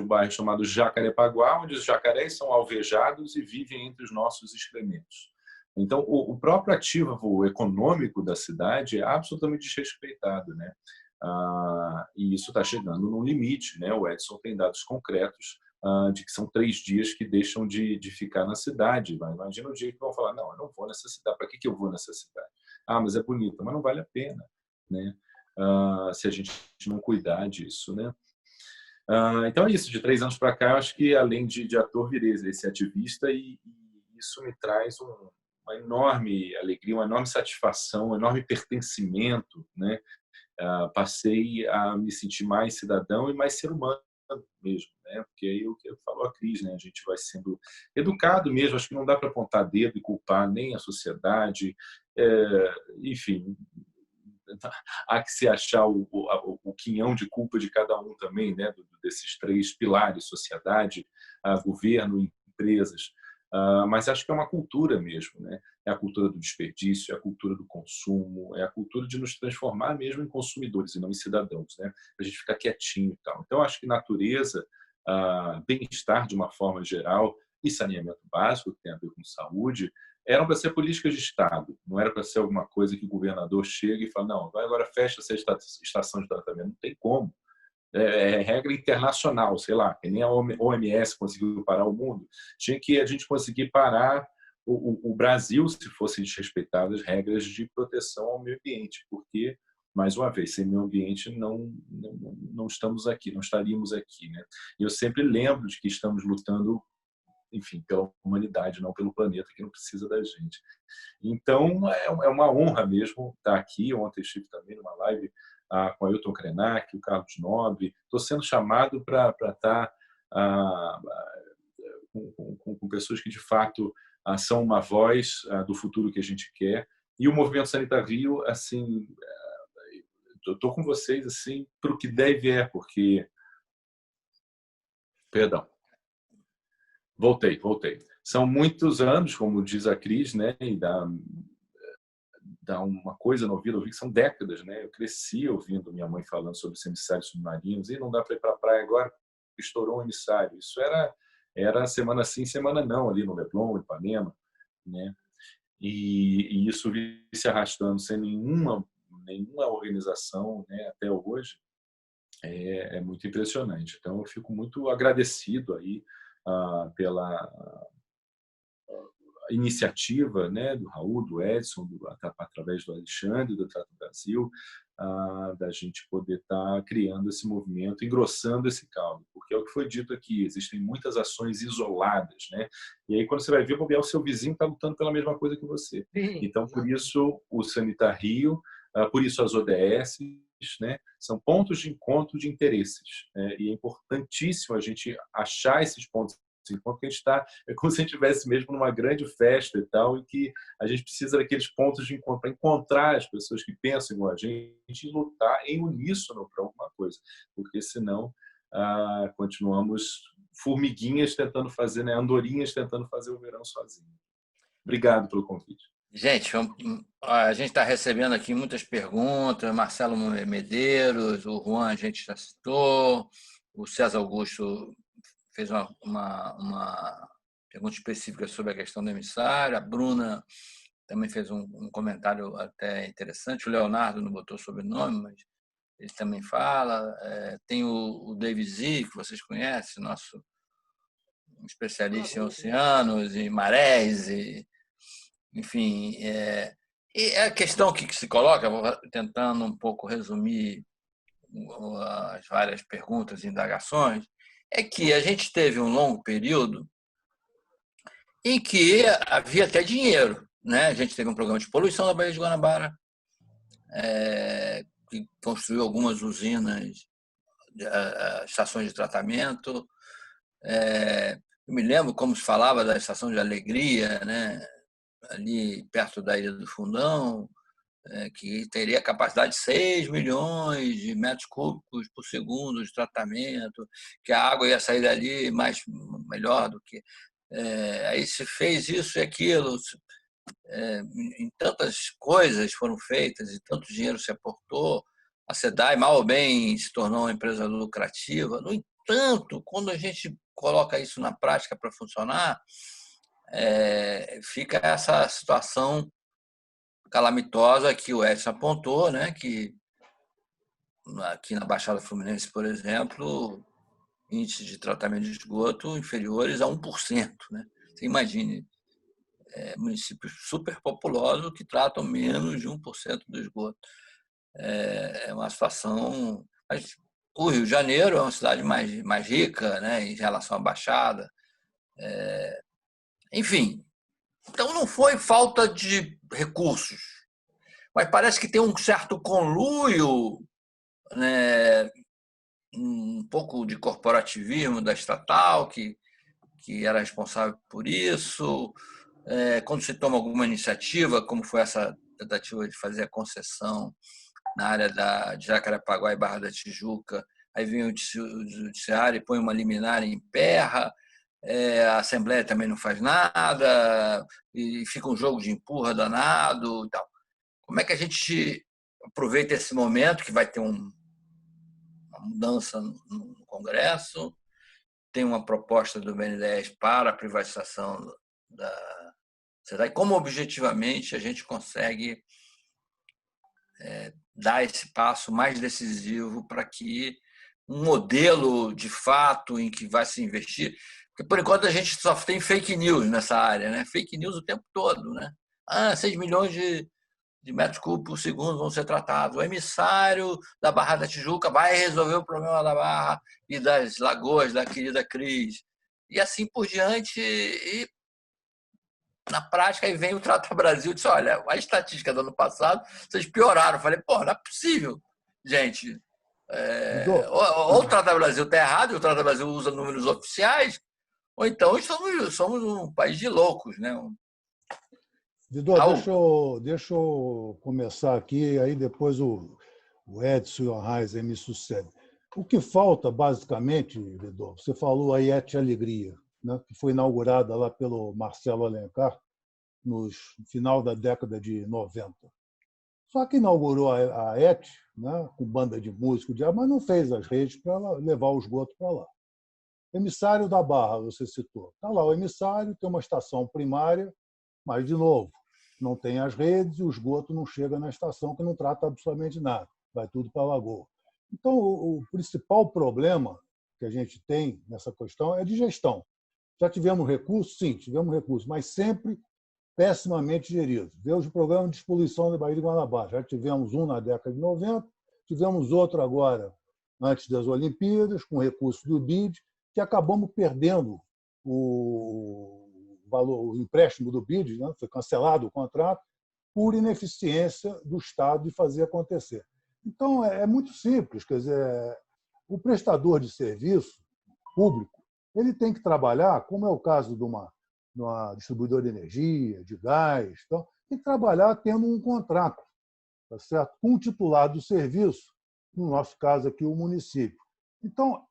um bairro chamado Jacarepaguá, onde os jacarés são alvejados e vivem entre os nossos excrementos. Então, o próprio ativo econômico da cidade é absolutamente desrespeitado, né? E isso está chegando num limite, né? O Edson tem dados concretos de que são 3 dias que deixam de ficar na cidade. Imagina o dia que vão falar, não, eu não vou nessa cidade. Para que eu vou nessa cidade? Mas é bonita, mas não vale a pena, né? Se a gente não cuidar disso, né? Então é isso, de 3 anos para cá, eu acho que além de ator, virei esse ativista e isso me traz uma enorme alegria, uma enorme satisfação, um enorme pertencimento, né? Passei a me sentir mais cidadão e mais ser humano mesmo, né? Porque aí o que falou a Cris, né? A gente vai sendo educado mesmo, acho que não dá para apontar dedo e culpar nem a sociedade, enfim, há que se achar o quinhão de culpa de cada um também, né? Desses 3 pilares, sociedade, governo, empresas. Mas acho que é uma cultura mesmo, né? É a cultura do desperdício, é a cultura do consumo, é a cultura de nos transformar mesmo em consumidores e não em cidadãos, né? A gente ficar quietinho e tal. Então, acho que natureza, bem-estar de uma forma geral e saneamento básico, que tem a ver com saúde, eram para ser políticas de Estado, não era para ser alguma coisa que o governador chega e fala, não, agora fecha essa estação de tratamento. Não tem como. É regra internacional, sei lá, que nem a OMS conseguiu parar o mundo. Tinha que a gente conseguir parar o Brasil se fossem desrespeitadas as regras de proteção ao meio ambiente, porque, mais uma vez, sem meio ambiente não estamos aqui, não estaríamos aqui, né? E eu sempre lembro de que estamos lutando, enfim, pela humanidade, não pelo planeta que não precisa da gente. Então, é uma honra mesmo estar aqui. Ontem estive também numa live com o Ailton Krenak, o Carlos Nobre. Estou sendo chamado para estar com pessoas que, de fato, são uma voz do futuro que a gente quer. E o Movimento Sanitário Rio, assim, estou com vocês assim, para o que deve porque... Perdão. Voltei. São muitos anos, como diz a Cris, né? E dá uma coisa no ouvido, eu vi que são décadas, né? Eu cresci ouvindo minha mãe falando sobre os emissários submarinos e não dá para ir para a praia agora, estourou um emissário. Isso era semana sim, semana não, ali no Leblon, Ipanema, né? E isso vem se arrastando sem nenhuma organização, né? Até hoje. É muito impressionante. Então, eu fico muito agradecido aí pela iniciativa, né, do Raul, do Edson, através do Alexandre, do Trato Brasil, da gente poder estar criando esse movimento, engrossando esse caldo, porque é o que foi dito aqui, existem muitas ações isoladas, né? E aí, quando você vai ver, o seu vizinho está lutando pela mesma coisa que você. Então, por isso, o Sanitar Rio, por isso as ODS, né? São pontos de encontro de interesses, né? E é importantíssimo a gente achar esses pontos de encontro, porque a gente está, é como se a gente estivesse mesmo numa grande festa e tal, e que a gente precisa daqueles pontos de encontro para encontrar as pessoas que pensam igual a gente e lutar em uníssono para alguma coisa, porque senão continuamos formiguinhas tentando fazer, né? Andorinhas tentando fazer o verão sozinho. Obrigado pelo convite. Gente, a gente está recebendo aqui muitas perguntas. Marcelo Medeiros, o Juan a gente já citou, o César Augusto fez uma pergunta específica sobre a questão do emissário, a Bruna também fez um comentário até interessante, o Leonardo não botou sobrenome, mas ele também fala. Tem o David Z, que vocês conhecem, nosso especialista em oceanos e marés, enfim. E a questão que se coloca, vou tentando um pouco resumir as várias perguntas e indagações, é que a gente teve um longo período em que havia até dinheiro, né? A gente teve um programa de poluição da Baía de Guanabara, que construiu algumas usinas, estações de tratamento. Eu me lembro como se falava da estação de Alegria, né? Ali perto da Ilha do Fundão, que teria capacidade de 6 milhões de metros cúbicos por segundo de tratamento, que a água ia sair dali melhor do que... Aí se fez isso e aquilo, em tantas coisas foram feitas e tanto dinheiro se aportou, a SEDAI, mal ou bem, se tornou uma empresa lucrativa. No entanto, quando a gente coloca isso na prática para funcionar, fica essa situação calamitosa que o Edson apontou, né? Que aqui na Baixada Fluminense, por exemplo, índices de tratamento de esgoto inferiores a 1%. Né? Você imagine, municípios superpopulosos que tratam menos de 1% do esgoto. É uma situação... Mas o Rio de Janeiro é uma cidade mais rica, né, em relação à Baixada. Enfim, então não foi falta de recursos, mas parece que tem um certo conluio, né, um pouco de corporativismo da estatal, que era responsável por isso. Quando se toma alguma iniciativa, como foi essa tentativa de fazer a concessão na área de Jacarepaguá e Barra da Tijuca, aí vem o judiciário e põe uma liminar em emperra, a Assembleia também não faz nada, e fica um jogo de empurra danado e tal. Como é que a gente aproveita esse momento, que vai ter uma mudança no Congresso, tem uma proposta do BNDES para a privatização da SEDAI, como objetivamente a gente consegue dar esse passo mais decisivo para que um modelo de fato em que vai se investir, porque por enquanto a gente só tem fake news nessa área, né? Fake news o tempo todo, né? 6 milhões de metros cúbicos por segundo vão ser tratados. O emissário da Barra da Tijuca vai resolver o problema da Barra e das lagoas da querida Cris. E assim por diante. E na prática, aí vem o Trata Brasil e diz: olha, a estatística do ano passado, vocês pioraram. Eu falei: pô, não é possível, gente. Ou o Trata Brasil está errado e o Trata Brasil usa números oficiais, ou então somos um país de loucos, né? Vidor, deixa eu começar aqui, aí depois o Edson e o Arraes me sucedem. O que falta, basicamente, Vidor, você falou aí Et Alegria, né, que foi inaugurada lá pelo Marcelo Alencar no final da década de 90. Só que inaugurou a Et, né, com banda de músico, mas não fez as redes para levar o esgoto para lá. Emissário da Barra, você citou. Está lá o emissário, tem uma estação primária, mas, de novo, não tem as redes e o esgoto não chega na estação, que não trata absolutamente nada, vai tudo para a lagoa. Então, o principal problema que a gente tem nessa questão é de gestão. Já tivemos recursos? Sim, tivemos recursos, mas sempre pessimamente geridos. Veja o programa de despoluição da Baía de Guanabara. Já tivemos um na década de 90, tivemos outro agora, antes das Olimpíadas, com recursos do BID, que acabamos perdendo o empréstimo do BID, né? Foi cancelado o contrato, por ineficiência do Estado de fazer acontecer. Então, é muito simples. Quer dizer, o prestador de serviço público ele tem que trabalhar, como é o caso de uma distribuidora de energia, de gás, então, tem que trabalhar tendo um contrato, tá certo? Com o titular do serviço, no nosso caso aqui, o município. Então,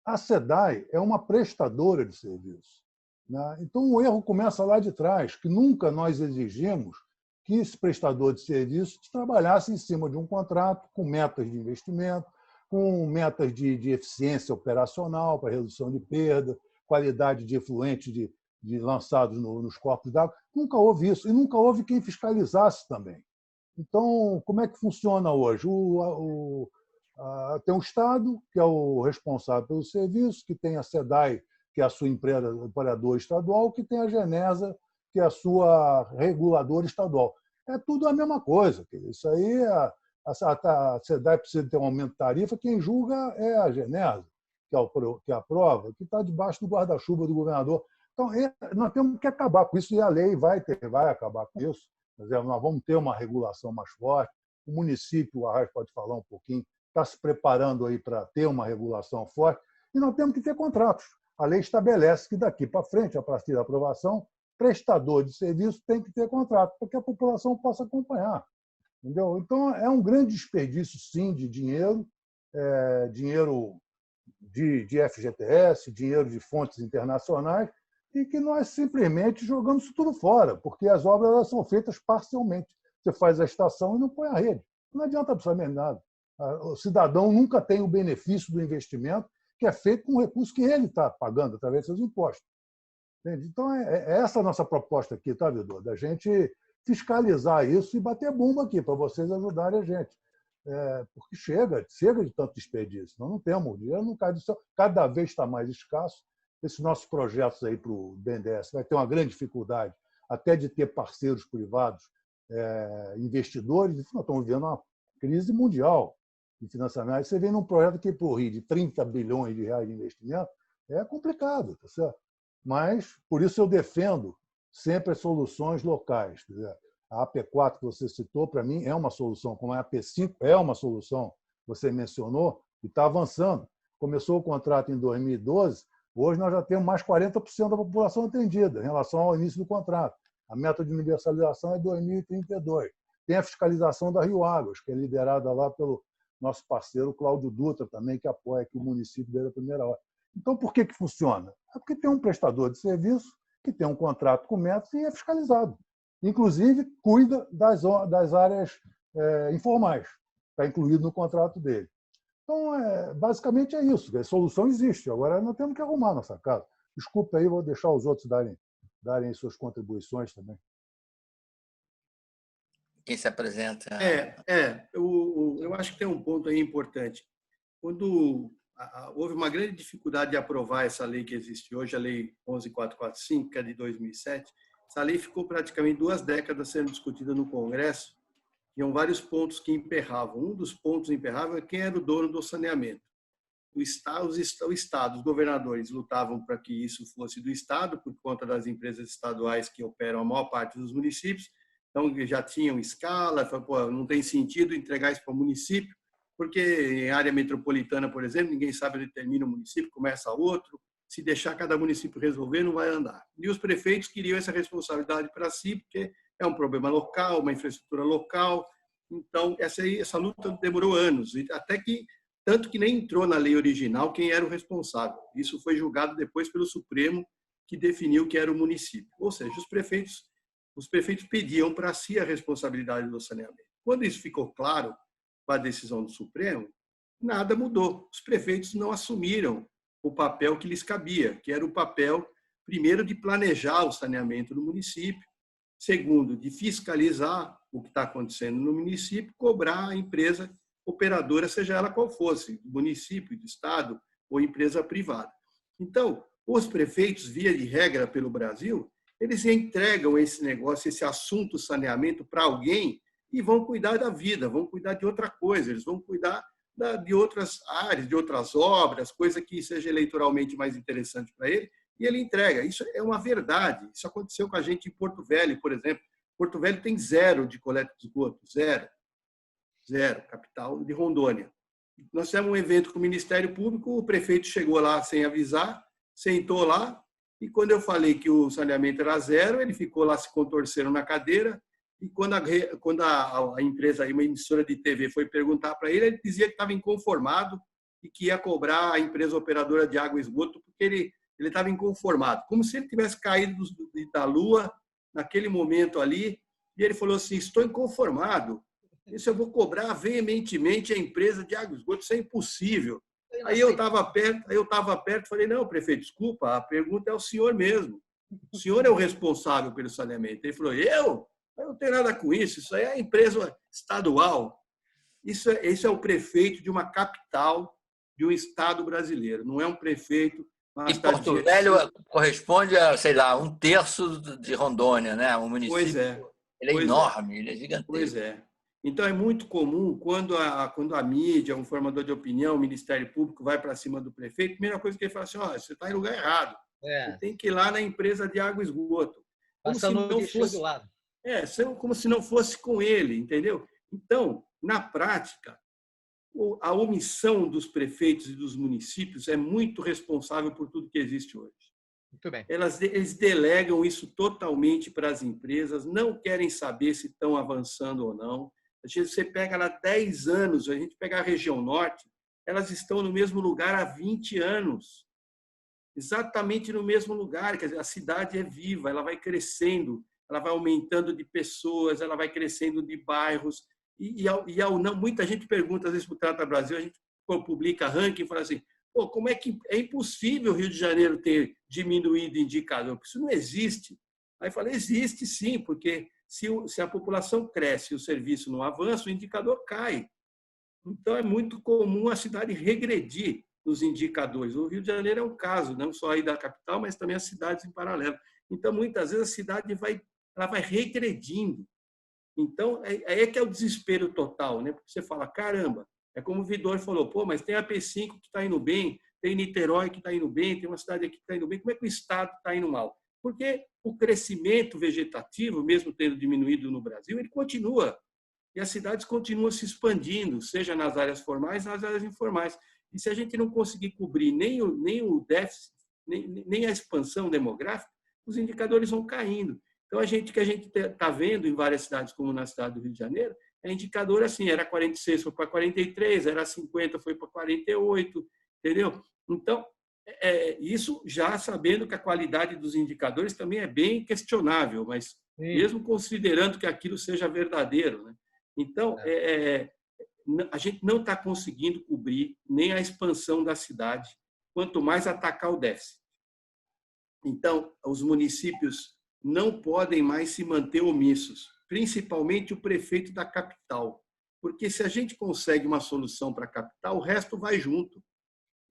a SEDAI é uma prestadora de serviço, né? Então, o erro começa lá de trás, que nunca nós exigimos que esse prestador de serviço trabalhasse em cima de um contrato com metas de investimento, com metas de eficiência operacional para redução de perda, qualidade de efluentes de lançados nos corpos d'água. Nunca houve isso. E nunca houve quem fiscalizasse também. Então, como é que funciona hoje? Tem o Estado, que é o responsável pelo serviço, que tem a SEDAI, que é a sua empresa operadora estadual, que tem a Genesa, que é a sua reguladora estadual. É tudo a mesma coisa. Isso aí, a SEDAI precisa ter um aumento de tarifa, quem julga é a Genesa, que aprova, que está debaixo do guarda-chuva do governador. Então, nós temos que acabar com isso, e a lei vai acabar com isso. Nós vamos ter uma regulação mais forte. O município, o Arraes pode falar um pouquinho, está se preparando aí para ter uma regulação forte, e nós temos que ter contratos. A lei estabelece que daqui para frente, a partir da aprovação, prestador de serviço tem que ter contrato, para que a população possa acompanhar. Entendeu? Então, é um grande desperdício, sim, de dinheiro, dinheiro de FGTS, dinheiro de fontes internacionais, e que nós simplesmente jogamos isso tudo fora, porque as obras elas são feitas parcialmente. Você faz a estação e não põe a rede. Não adianta absolutamente nada. O cidadão nunca tem o benefício do investimento, que é feito com o recurso que ele está pagando através dos seus impostos. Entende? Então, é essa a nossa proposta aqui, tá, Vidor? Da gente fiscalizar isso e bater bomba aqui, para vocês ajudarem a gente. Porque chega de tanto desperdício. Nós não temos dinheiro, não cai do céu. Cada vez está mais escasso. Esses nossos projetos aí para o BNDES vai ter uma grande dificuldade até de ter parceiros privados, investidores. Nós estamos vivendo uma crise mundial de financiamento. Você vem num projeto aqui para o Rio de 30 bilhões de reais de investimento, é complicado, tá certo? Mas, por isso, eu defendo sempre as soluções locais. A AP4 que você citou, para mim, é uma solução, como a AP5 é uma solução, você mencionou, e está avançando. Começou o contrato em 2012, hoje nós já temos mais 40% da população atendida em relação ao início do contrato. A meta de universalização é 2032. Tem a fiscalização da Rio Águas, que é liderada lá pelo nosso parceiro Cláudio Dutra, também, que apoia aqui o município desde a primeira hora. Então, por que funciona? É porque tem um prestador de serviço que tem um contrato com metros e é fiscalizado. Inclusive, cuida das áreas informais. Está incluído no contrato dele. Então, basicamente é isso. A solução existe. Agora, nós temos que arrumar a nossa casa. Desculpe aí, vou deixar os outros darem suas contribuições também. Quem se apresenta? Eu acho que tem um ponto aí importante. Quando houve uma grande dificuldade de aprovar essa lei que existe hoje, a Lei 11.445, que é de 2007, essa lei ficou praticamente 2 décadas sendo discutida no Congresso. Tinham vários pontos que emperravam. Um dos pontos emperravam é quem era o dono do saneamento. O Estado, os governadores lutavam para que isso fosse do Estado, por conta das empresas estaduais que operam a maior parte dos municípios. Então, já tinham escala, não tem sentido entregar isso para o município, porque em área metropolitana, por exemplo, ninguém sabe onde termina o município, começa outro. Se deixar cada município resolver, não vai andar. E os prefeitos queriam essa responsabilidade para si, porque é um problema local, uma infraestrutura local. Então, essa luta demorou anos, tanto que nem entrou na lei original quem era o responsável. Isso foi julgado depois pelo Supremo, que definiu que era o município. Ou seja, os prefeitos pediam para si a responsabilidade do saneamento. Quando isso ficou claro com a decisão do Supremo, nada mudou. Os prefeitos não assumiram o papel que lhes cabia, que era o papel, primeiro, de planejar o saneamento no município, segundo, de fiscalizar o que está acontecendo no município, cobrar a empresa operadora, seja ela qual fosse, do município, do Estado ou empresa privada. Então, os prefeitos, via de regra pelo Brasil, eles entregam esse negócio, esse assunto saneamento para alguém e vão cuidar da vida, vão cuidar de outra coisa, eles vão cuidar de outras áreas, de outras obras, coisa que seja eleitoralmente mais interessante para ele, e ele entrega. Isso é uma verdade. Isso aconteceu com a gente em Porto Velho, por exemplo. Porto Velho tem 0 de coleta de esgoto, 0, capital de Rondônia. Nós tivemos um evento com o Ministério Público, o prefeito chegou lá sem avisar, sentou lá, e quando eu falei que o saneamento era 0, ele ficou lá se contorcendo na cadeira, e quando a empresa, uma emissora de TV, foi perguntar para ele, ele dizia que estava inconformado e que ia cobrar a empresa operadora de água e esgoto, porque ele estava inconformado, como se ele tivesse caído da lua naquele momento ali, e ele falou assim, estou inconformado, isso eu vou cobrar veementemente a empresa de água e esgoto, isso é impossível. Aí eu estava perto, falei, não, prefeito, desculpa, a pergunta é o senhor mesmo. O senhor é o responsável pelo saneamento. Ele falou, eu não tenho nada com isso, isso aí é a empresa estadual. Esse é o prefeito de uma capital de um estado brasileiro, não é um prefeito... E Porto Velho corresponde a, sei lá, 1/3 de Rondônia, né? Um município. Pois é. Ele é enorme, ele é gigantesco. Pois é. Então, é muito comum, quando a mídia, um formador de opinião, o Ministério Público vai para cima do prefeito, a primeira coisa que ele fala assim, você está em lugar errado. Você tem que ir lá na empresa de água e esgoto. Passando no lixo do lado. Como se não fosse com ele, entendeu? Então, na prática, a omissão dos prefeitos e dos municípios é muito responsável por tudo que existe hoje. Muito bem. Eles delegam isso totalmente para as empresas, não querem saber se estão avançando ou não. Você pega lá 10 anos, a gente pega a região norte, elas estão no mesmo lugar há 20 anos. Exatamente no mesmo lugar. Quer dizer, a cidade é viva, ela vai crescendo, ela vai aumentando de pessoas, ela vai crescendo de bairros. Muita gente pergunta, às vezes, para o Trata Brasil, a gente publica ranking e fala assim, como é que é impossível o Rio de Janeiro ter diminuído o indicador? Isso não existe. Aí fala, existe sim, porque se a população cresce e o serviço não avança, o indicador cai. Então, é muito comum a cidade regredir nos indicadores. O Rio de Janeiro é um caso, não só aí da capital, mas também as cidades em paralelo. Então, muitas vezes, a cidade vai regredindo. Então, aí é que é o desespero total, né? Porque você fala, caramba, é como o Vidor falou, mas tem a P5 que está indo bem, tem Niterói que está indo bem, tem uma cidade aqui que está indo bem, como é que o Estado está indo mal? Porque o crescimento vegetativo, mesmo tendo diminuído no Brasil, ele continua. E as cidades continuam se expandindo, seja nas áreas formais, nas áreas informais. E se a gente não conseguir cobrir nem o déficit, nem a expansão demográfica, os indicadores vão caindo. Então, que a gente está vendo em várias cidades, como na cidade do Rio de Janeiro, é indicador assim, era 46, foi para 43, era 50, foi para 48, entendeu? Então, isso já sabendo que a qualidade dos indicadores também é bem questionável, mas mesmo considerando que aquilo seja verdadeiro, né? Então, a gente não está conseguindo cobrir nem a expansão da cidade, quanto mais atacar o déficit. Então, os municípios não podem mais se manter omissos, principalmente o prefeito da capital, porque se a gente consegue uma solução para a capital, o resto vai junto.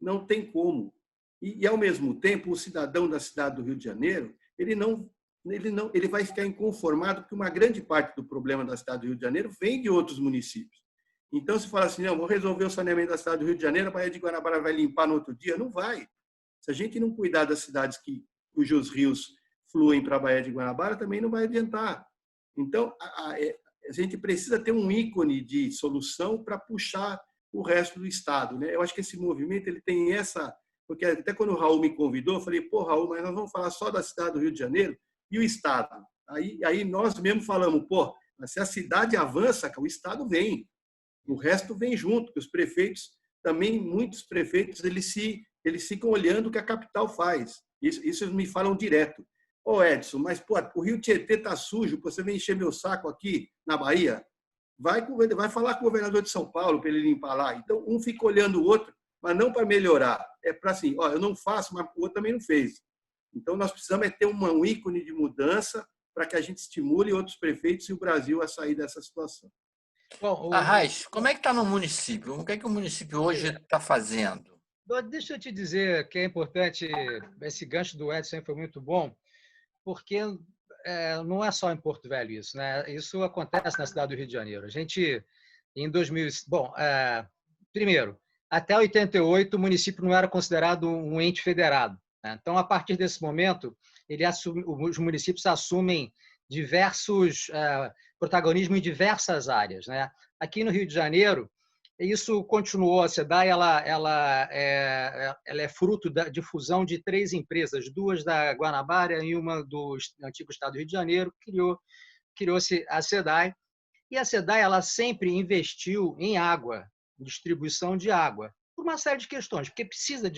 Não tem como. E ao mesmo tempo, o cidadão da cidade do Rio de Janeiro, ele vai ficar inconformado porque uma grande parte do problema da cidade do Rio de Janeiro vem de outros municípios. Então, se fala assim, não, vou resolver o saneamento da cidade do Rio de Janeiro, a Baía de Guanabara vai limpar no outro dia, não vai. Se a gente não cuidar das cidades cujos rios fluem para a Baía de Guanabara, também não vai adiantar. Então, a gente precisa ter um ícone de solução para puxar o resto do Estado, né? Eu acho que esse movimento ele tem essa... Porque até quando o Raul me convidou, eu falei, Raul, mas nós vamos falar só da cidade do Rio de Janeiro e o Estado. Aí nós mesmo falamos, mas se a cidade avança, o Estado vem. O resto vem junto, porque os prefeitos, também muitos prefeitos, eles ficam olhando o que a capital faz. Isso eles me falam direto. Edson, mas o Rio Tietê está sujo, você vem encher meu saco aqui na Bahia? Vai falar com o governador de São Paulo para ele limpar lá. Então, um fica olhando o outro, mas não para melhorar. É para assim, eu não faço, mas o outro também não fez. Então, nós precisamos ter um ícone de mudança para que a gente estimule outros prefeitos e o Brasil a sair dessa situação. Bom, Arraes, como é que está no município? O que é que o município hoje está fazendo? Deixa eu te dizer que é importante, esse gancho do Edson foi muito bom, porque não é só em Porto Velho isso, né? Isso acontece na cidade do Rio de Janeiro. A gente, em 2000... primeiro, até 88, o município não era considerado um ente federado, né? Então, a partir desse momento, os municípios assumem diversos protagonismo em diversas áreas, né? Aqui no Rio de Janeiro, isso continuou. A SEDAI ela é fruto de fusão de 3 empresas, 2 da Guanabara e uma do antigo estado do Rio de Janeiro. Criou-se a SEDAI. E a SEDAI ela sempre investiu em água, distribuição de água, por uma série de questões, porque precisa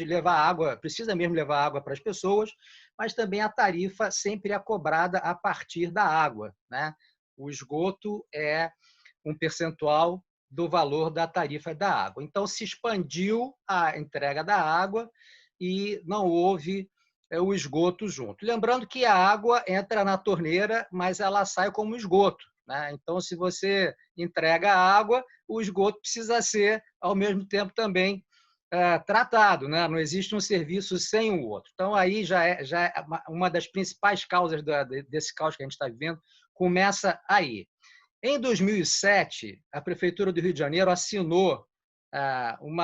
mesmo levar água para as pessoas, mas também a tarifa sempre é cobrada a partir da água, né? O esgoto é um percentual do valor da tarifa da água. Então, se expandiu a entrega da água e não houve o esgoto junto. Lembrando que a água entra na torneira, mas ela sai como esgoto, né? Então, se você entrega água, o esgoto precisa ser, ao mesmo tempo, também tratado, né? Não existe um serviço sem o outro. Então, aí já é uma das principais causas desse caos que a gente está vivendo, começa aí. Em 2007, a Prefeitura do Rio de Janeiro assinou um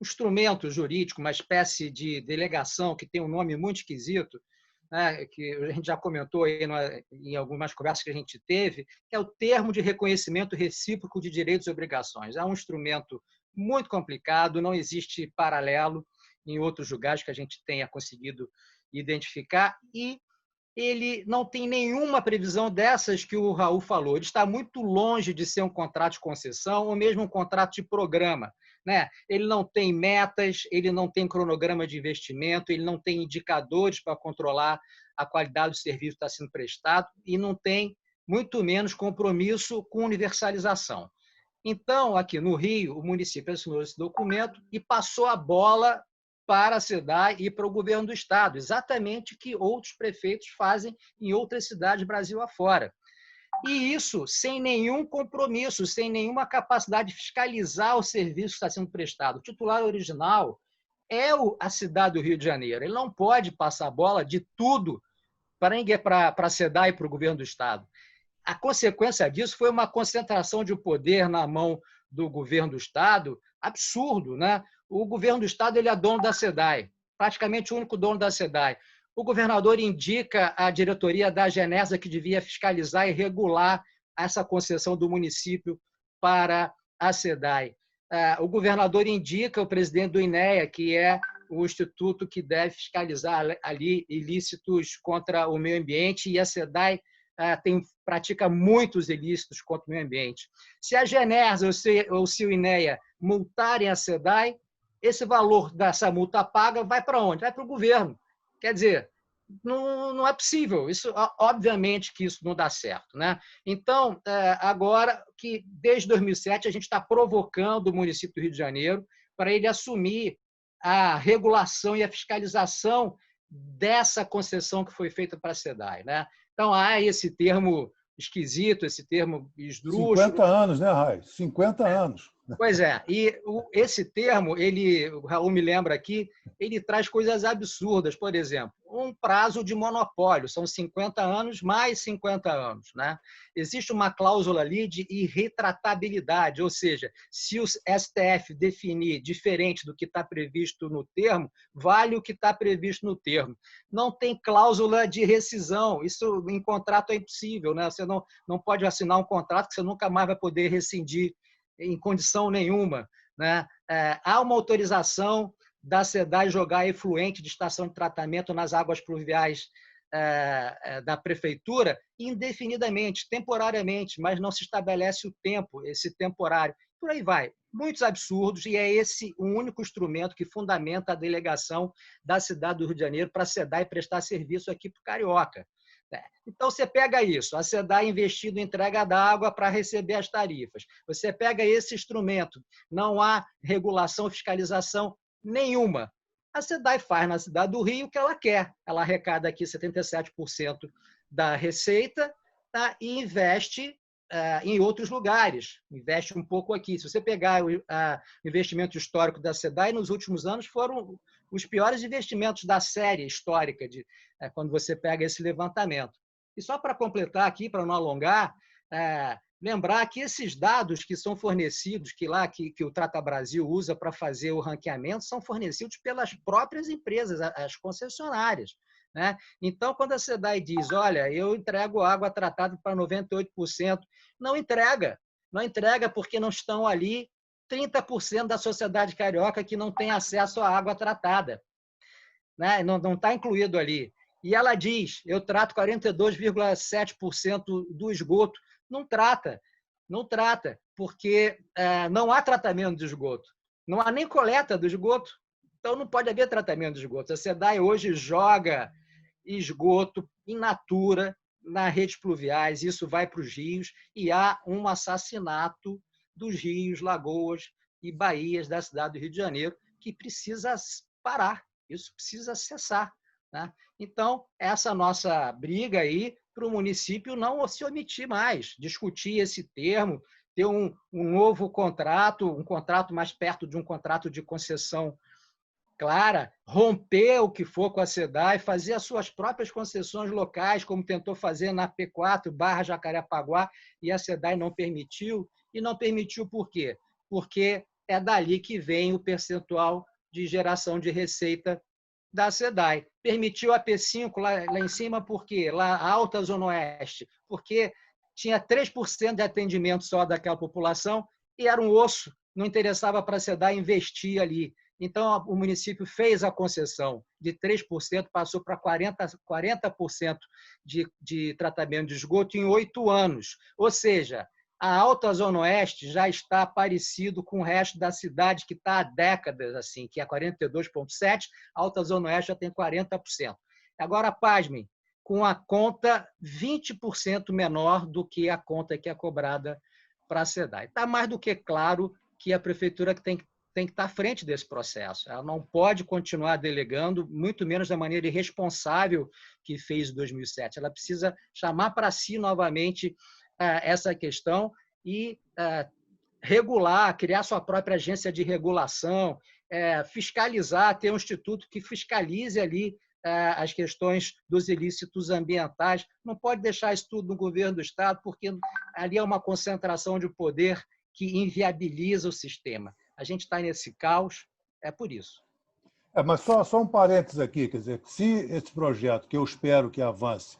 instrumento jurídico, uma espécie de delegação que tem um nome muito esquisito, né, que a gente já comentou aí em algumas conversas que a gente teve, que é o Termo de Reconhecimento Recíproco de Direitos e Obrigações. É um instrumento muito complicado, não existe paralelo em outros lugares que a gente tenha conseguido identificar, e ele não tem nenhuma previsão dessas que o Raul falou. Ele está muito longe de ser um contrato de concessão ou mesmo um contrato de programa, né? Ele não tem metas, ele não tem cronograma de investimento, ele não tem indicadores para controlar a qualidade do serviço que está sendo prestado e não tem, muito menos, compromisso com universalização. Então, aqui no Rio, o município assinou esse documento e passou a bola para a SEDAI e para o governo do Estado, exatamente o que outros prefeitos fazem em outras cidades Brasil afora. E isso sem nenhum compromisso, sem nenhuma capacidade de fiscalizar o serviço que está sendo prestado. O titular original é a cidade do Rio de Janeiro. Ele não pode passar a bola de tudo para a SEDAI e para o governo do Estado. A consequência disso foi uma concentração de poder na mão do governo do Estado absurdo, né? O governo do Estado ele é dono da SEDAI, praticamente o único dono da SEDAI. O governador indica a diretoria da Genesa que devia fiscalizar e regular essa concessão do município para a SEDAI. O governador indica o presidente do INEA, que é o instituto que deve fiscalizar ali ilícitos contra o meio ambiente, e a SEDAI pratica muitos ilícitos contra o meio ambiente. Se a Genesa ou se o INEA multarem a SEDAI, esse valor dessa multa paga vai para onde? Vai para o governo. Quer dizer, não é possível. Isso, obviamente que isso não dá certo, né? Então, agora que desde 2007 a gente está provocando o município do Rio de Janeiro para ele assumir a regulação e a fiscalização dessa concessão que foi feita para a SEDAI, né? Então, há esse termo esquisito, esse termo esdrúxulo. 50 anos, né, Rai? 50 anos. Pois é, e esse termo, o Raul me lembra aqui, ele traz coisas absurdas. Por exemplo, um prazo de monopólio, são 50 anos mais 50 anos, né? Existe uma cláusula ali de irretratabilidade, ou seja, se o STF definir diferente do que está previsto no termo, vale o que está previsto no termo. Não tem cláusula de rescisão, isso em contrato é impossível, né? Você não pode assinar um contrato que você nunca mais vai poder rescindir em condição nenhuma, né? Há uma autorização da SEDAI jogar efluente de estação de tratamento nas águas pluviais da prefeitura indefinidamente, temporariamente, mas não se estabelece o tempo, esse temporário. Por aí vai. Muitos absurdos, e é esse o único instrumento que fundamenta a delegação da cidade do Rio de Janeiro para a SEDAI prestar serviço aqui para o Carioca. Então, você pega isso, a SEDAI investindo em entrega d'água para receber as tarifas. Você pega esse instrumento, não há regulação, fiscalização nenhuma. A SEDAI faz na cidade do Rio o que ela quer. Ela arrecada aqui 77% da receita, tá? E investe em outros lugares. Investe um pouco aqui. Se você pegar o investimento histórico da SEDAI, nos últimos anos foram os piores investimentos da série histórica, quando você pega esse levantamento. E só para completar aqui, para não alongar, lembrar que esses dados que são fornecidos, que o Trata Brasil usa para fazer o ranqueamento, são fornecidos pelas próprias empresas, as concessionárias, né? Então, quando a SEDAI diz, olha, eu entrego água tratada para 98%, não entrega porque não estão ali 30% da sociedade carioca que não tem acesso à água tratada, né? Não está incluído ali. E ela diz, eu trato 42,7% do esgoto. Não trata, porque não há tratamento de esgoto. Não há nem coleta do esgoto. Então, não pode haver tratamento de esgoto. A SEDAI hoje joga esgoto in natura nas redes pluviais, isso vai para os rios, e há um assassinato dos rios, lagoas e baías da cidade do Rio de Janeiro que precisa parar, isso precisa cessar, né? Então, essa nossa briga aí para o município não se omitir mais, discutir esse termo, ter um novo contrato, um contrato mais perto de um contrato de concessão clara, romper o que for com a SEDAI, fazer as suas próprias concessões locais, como tentou fazer na P4/Jacarepaguá, e a SEDAI não permitiu. E não permitiu por quê? Porque é dali que vem o percentual de geração de receita da SEDAI. Permitiu a P5 lá em cima, por quê? Lá, alta Zona Oeste, porque tinha 3% de atendimento só daquela população e era um osso, não interessava para a SEDAI investir ali. Então, o município fez a concessão de 3%, passou para 40% de tratamento de esgoto em 8 anos. Ou seja, a Alta Zona Oeste já está parecido com o resto da cidade, que está há décadas, assim, que é 42,7%, a Alta Zona Oeste já tem 40%. Agora, pasmem, com a conta 20% menor do que a conta que é cobrada para a SEDAI. Está mais do que claro que a prefeitura tem que estar à frente desse processo. Ela não pode continuar delegando, muito menos da maneira irresponsável que fez em 2007. Ela precisa chamar para si novamente essa questão e regular, criar sua própria agência de regulação, fiscalizar, ter um instituto que fiscalize ali as questões dos ilícitos ambientais. Não pode deixar isso tudo no governo do Estado, porque ali é uma concentração de poder que inviabiliza o sistema. A gente está nesse caos, é por isso. Mas só um parênteses aqui, quer dizer, se esse projeto, que eu espero que avance,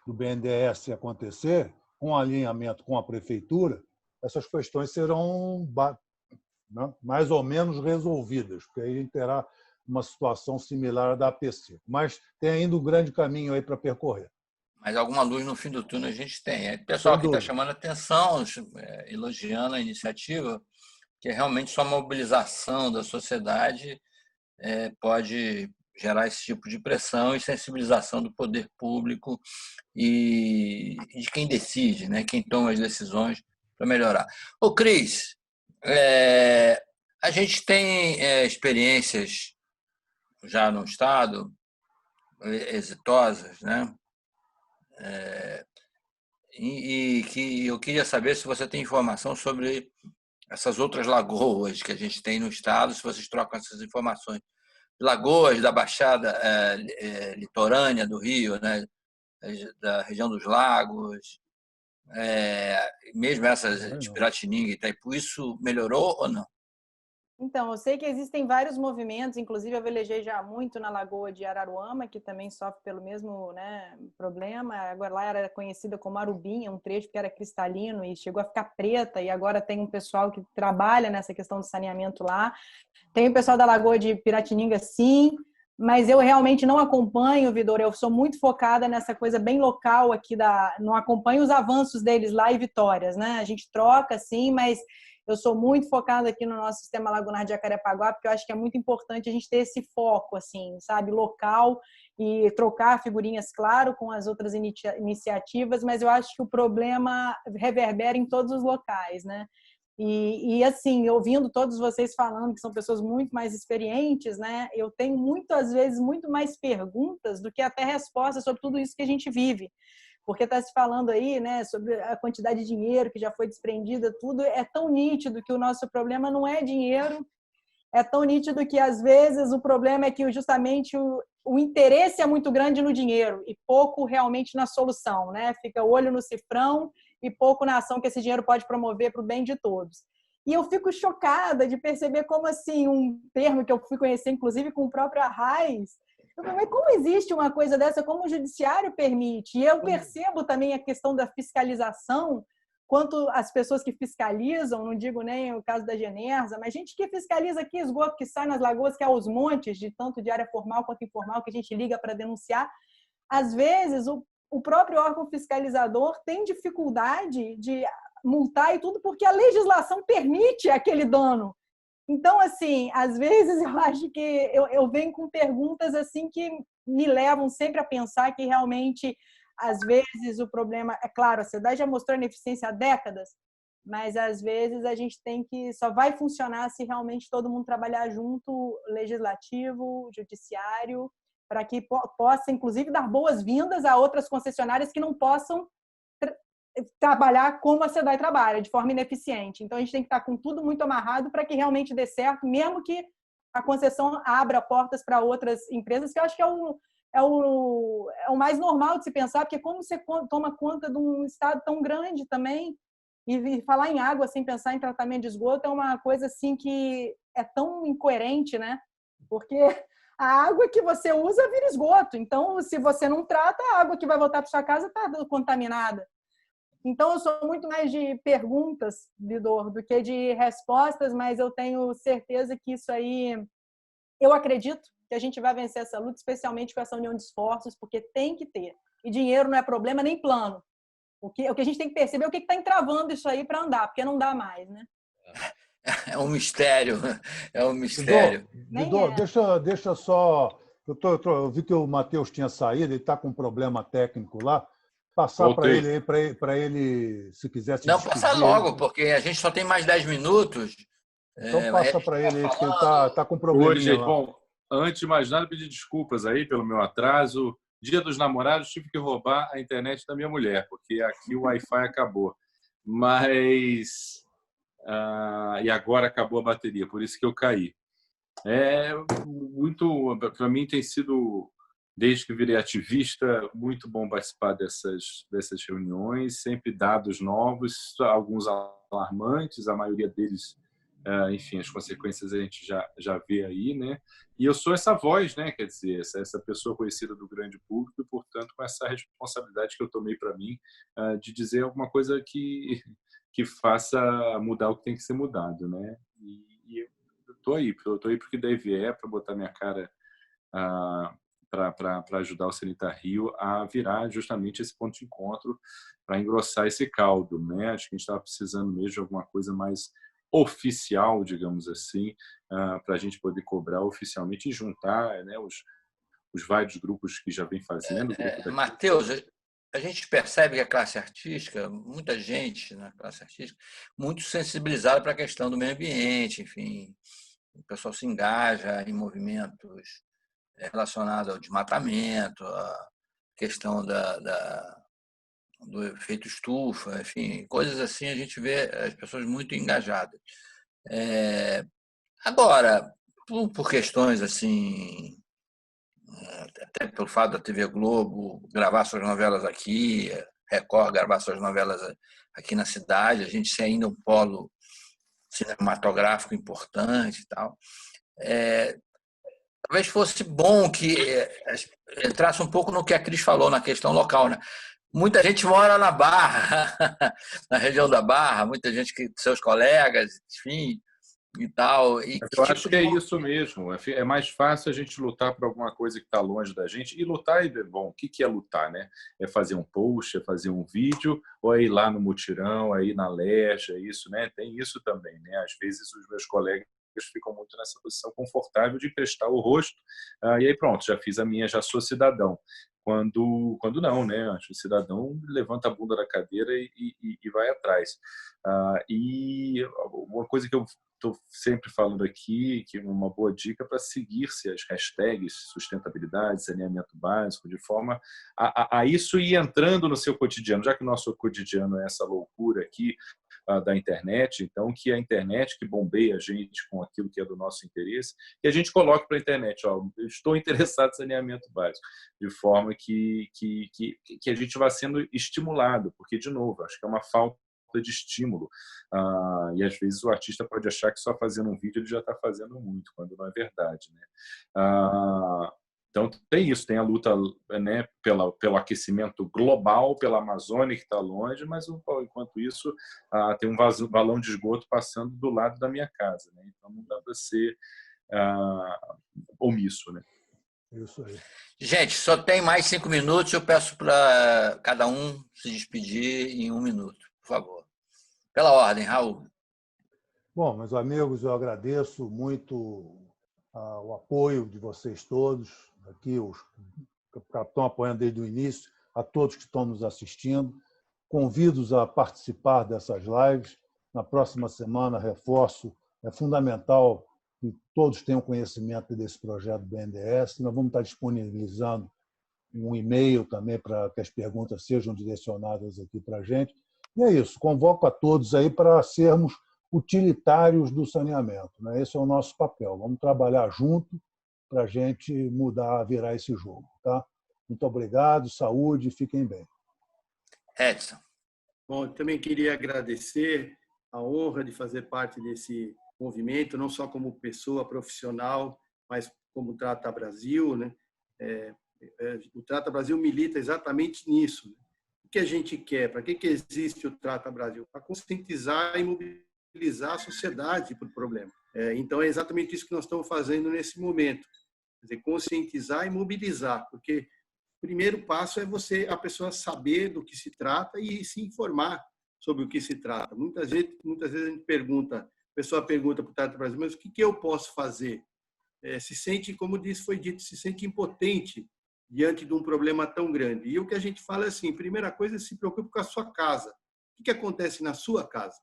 do BNDES acontecer, com alinhamento com a prefeitura, essas questões serão mais ou menos resolvidas, porque aí a gente terá uma situação similar à da APC. Mas tem ainda um grande caminho aí para percorrer. Mas alguma luz no fim do túnel a gente tem. O pessoal aqui está chamando a atenção, elogiando a iniciativa, que realmente só a mobilização da sociedade pode gerar esse tipo de pressão e sensibilização do poder público e de quem decide, né? Quem toma as decisões para melhorar. Ô, Cris, a gente tem experiências já no Estado exitosas, né? E que eu queria saber se você tem informação sobre essas outras lagoas que a gente tem no Estado, se vocês trocam essas informações. Lagoas da Baixada litorânea do Rio, né? Da região dos lagos, mesmo essas de Piratininga e Itaipu, isso melhorou ou não? Então, eu sei que existem vários movimentos, inclusive eu velejei já muito na Lagoa de Araruama, que também sofre pelo mesmo, né, problema. Agora lá era conhecida como Arubinha, um trecho que era cristalino e chegou a ficar preta, e agora tem um pessoal que trabalha nessa questão do saneamento lá. Tem o pessoal da Lagoa de Piratininga, sim, mas eu realmente não acompanho, Vidor, eu sou muito focada nessa coisa bem local aqui, não acompanho os avanços deles lá e vitórias, né? A gente troca, sim, mas eu sou muito focada aqui no nosso sistema lagunar de Jacarepaguá, porque eu acho que é muito importante a gente ter esse foco, assim, sabe, local, e trocar figurinhas, claro, com as outras iniciativas, mas eu acho que o problema reverbera em todos os locais, né? E assim, ouvindo todos vocês falando que são pessoas muito mais experientes, né? Eu tenho muitas vezes muito mais perguntas do que até respostas sobre tudo isso que a gente vive. Porque está se falando aí, né, sobre a quantidade de dinheiro que já foi desprendida, tudo é tão nítido que o nosso problema não é dinheiro, é tão nítido que, às vezes, o problema é que justamente o interesse é muito grande no dinheiro e pouco realmente na solução, né? Fica olho no cifrão e pouco na ação que esse dinheiro pode promover para o bem de todos. E eu fico chocada de perceber como, assim, um termo que eu fui conhecer, inclusive, com o próprio Arraes, mas como existe uma coisa dessa, como o judiciário permite? E eu percebo também a questão da fiscalização, quanto as pessoas que fiscalizam, não digo nem o caso da Genersa, mas gente que fiscaliza aqui esgoto que sai nas lagoas, que é aos montes, de tanto de área formal quanto informal, que a gente liga para denunciar. Às vezes, o próprio órgão fiscalizador tem dificuldade de multar e tudo, porque a legislação permite aquele dano. Então, assim, às vezes eu acho que eu venho com perguntas assim que me levam sempre a pensar que realmente, às vezes, o problema... É claro, a SEDAI já mostrou ineficiência há décadas, mas às vezes a gente tem que... Só vai funcionar se realmente todo mundo trabalhar junto, legislativo, judiciário para que possa, inclusive, dar boas-vindas a outras concessionárias que não possam trabalhar como a SEDAI trabalha, de forma ineficiente. Então, a gente tem que estar com tudo muito amarrado para que realmente dê certo, mesmo que a concessão abra portas para outras empresas, que eu acho que é o mais normal de se pensar, porque como você toma conta de um estado tão grande também, e falar em água sem pensar em tratamento de esgoto é uma coisa assim que é tão incoerente, né? Porque a água que você usa vira esgoto. Então, se você não trata, a água que vai voltar para sua casa está contaminada. Então, eu sou muito mais de perguntas, Vidor, do que de respostas, mas eu tenho certeza que isso aí... Eu acredito que a gente vai vencer essa luta, especialmente com essa união de esforços, porque tem que ter. E dinheiro não é problema nem plano. O que a gente tem que perceber é o que está entravando isso aí para andar, porque não dá mais, né? É um mistério. É um mistério. Vidor, deixa só... Eu vi que o Matheus tinha saído, ele está com um problema técnico lá. Passar para ele, se quiser se Não, despedir. passa logo, porque a gente só tem mais 10 minutos. Então passa para ele aí, porque ele está com probleminha Oi, gente. lá. Bom, antes de mais nada, pedir desculpas aí pelo meu atraso. Dia dos Namorados, tive que roubar a internet da minha mulher, porque aqui o Wi-Fi acabou. Mas... e agora acabou a bateria, por isso que eu caí. Para mim tem sido, desde que virei ativista, muito bom participar dessas reuniões, sempre dados novos, alguns alarmantes, a maioria deles, enfim, as consequências a gente já vê aí, né? E eu sou essa voz, né? Quer dizer, essa pessoa conhecida do grande público e, portanto, com essa responsabilidade que eu tomei para mim de dizer alguma coisa que faça mudar o que tem que ser mudado, né? E eu tô aí porque deve para botar minha cara para ajudar o Sanitar Rio a virar justamente esse ponto de encontro para engrossar esse caldo, né? Acho que a gente estava precisando mesmo de alguma coisa mais oficial, digamos assim, para a gente poder cobrar oficialmente e juntar, né, os vários grupos que já vem fazendo. Matheus, a gente percebe que a classe artística, muita gente na classe artística, muito sensibilizada para a questão do meio ambiente, enfim, o pessoal se engaja em movimentos relacionados ao desmatamento, à questão do efeito estufa, enfim, coisas assim, a gente vê as pessoas muito engajadas. Agora, por questões assim, até pelo fato da TV Globo gravar suas novelas aqui, Record gravar suas novelas aqui na cidade, a gente ser ainda um polo cinematográfico importante e tal. Talvez fosse bom que entrasse um pouco no que a Cris falou na questão local, né? Muita gente mora na Barra, na região da Barra, muita gente que seus colegas, enfim, e tal. E eu acho que é isso mesmo. É mais fácil a gente lutar por alguma coisa que está longe da gente. E lutar, bom, o que é lutar, né? É fazer um post, é fazer um vídeo, ou é ir lá no mutirão, é ir na Leste, é isso, né? Tem isso também, né? Às vezes os meus colegas ficam muito nessa posição confortável de emprestar o rosto, e aí pronto, já fiz a minha, já sou cidadão. Quando não, né? Acho que o cidadão levanta a bunda da cadeira e vai atrás. E uma coisa que eu estou sempre falando aqui, que é uma boa dica para seguir-se as hashtags sustentabilidade, saneamento básico, de forma a isso ir entrando no seu cotidiano, já que o nosso cotidiano é essa loucura aqui da internet, então que a internet que bombeia a gente com aquilo que é do nosso interesse, que a gente coloque para a internet, eu estou interessado em saneamento básico, de forma que a gente vá sendo estimulado, porque, de novo, acho que é uma falta de estímulo, e às vezes o artista pode achar que só fazendo um vídeo ele já está fazendo muito, quando não é verdade, né? Então tem isso, tem a luta, né, pelo aquecimento global, pela Amazônia que está longe, mas enquanto isso tem um balão de esgoto passando do lado da minha casa, né? Então não dá para ser omisso, né? Isso aí. Gente, só tem mais 5 minutos. Eu peço para cada um se despedir em 1 minuto, por favor. Pela ordem, Raul. Bom, meus amigos, eu agradeço muito o apoio de vocês todos, aqui, os que estão apoiando desde o início, a todos que estão nos assistindo. Convido-os a participar dessas lives. Na próxima semana, reforço, é fundamental que todos tenham conhecimento desse projeto do BNDES. Nós vamos estar disponibilizando um e-mail também para que as perguntas sejam direcionadas aqui para a gente. E é isso, convoco a todos aí para sermos utilitários do saneamento, né? Esse é o nosso papel. Vamos trabalhar junto para a gente mudar, virar esse jogo. Tá? Muito obrigado, saúde, fiquem bem. Edson. Bom, eu também queria agradecer a honra de fazer parte desse movimento, não só como pessoa profissional, mas como Trata Brasil, né? O Trata Brasil milita exatamente nisso. O que a gente quer? Para que existe o Trata Brasil? Para conscientizar e mobilizar a sociedade para o problema. Então, é exatamente isso que nós estamos fazendo nesse momento. Quer dizer, conscientizar e mobilizar, porque o primeiro passo é a pessoa saber do que se trata e se informar sobre o que se trata. Muitas vezes a pessoa pergunta para o Trata Brasil, mas o que eu posso fazer? Se sente, como foi dito, se sente impotente diante de um problema tão grande. E o que a gente fala é assim, primeira coisa, se preocupe com a sua casa. O que acontece na sua casa?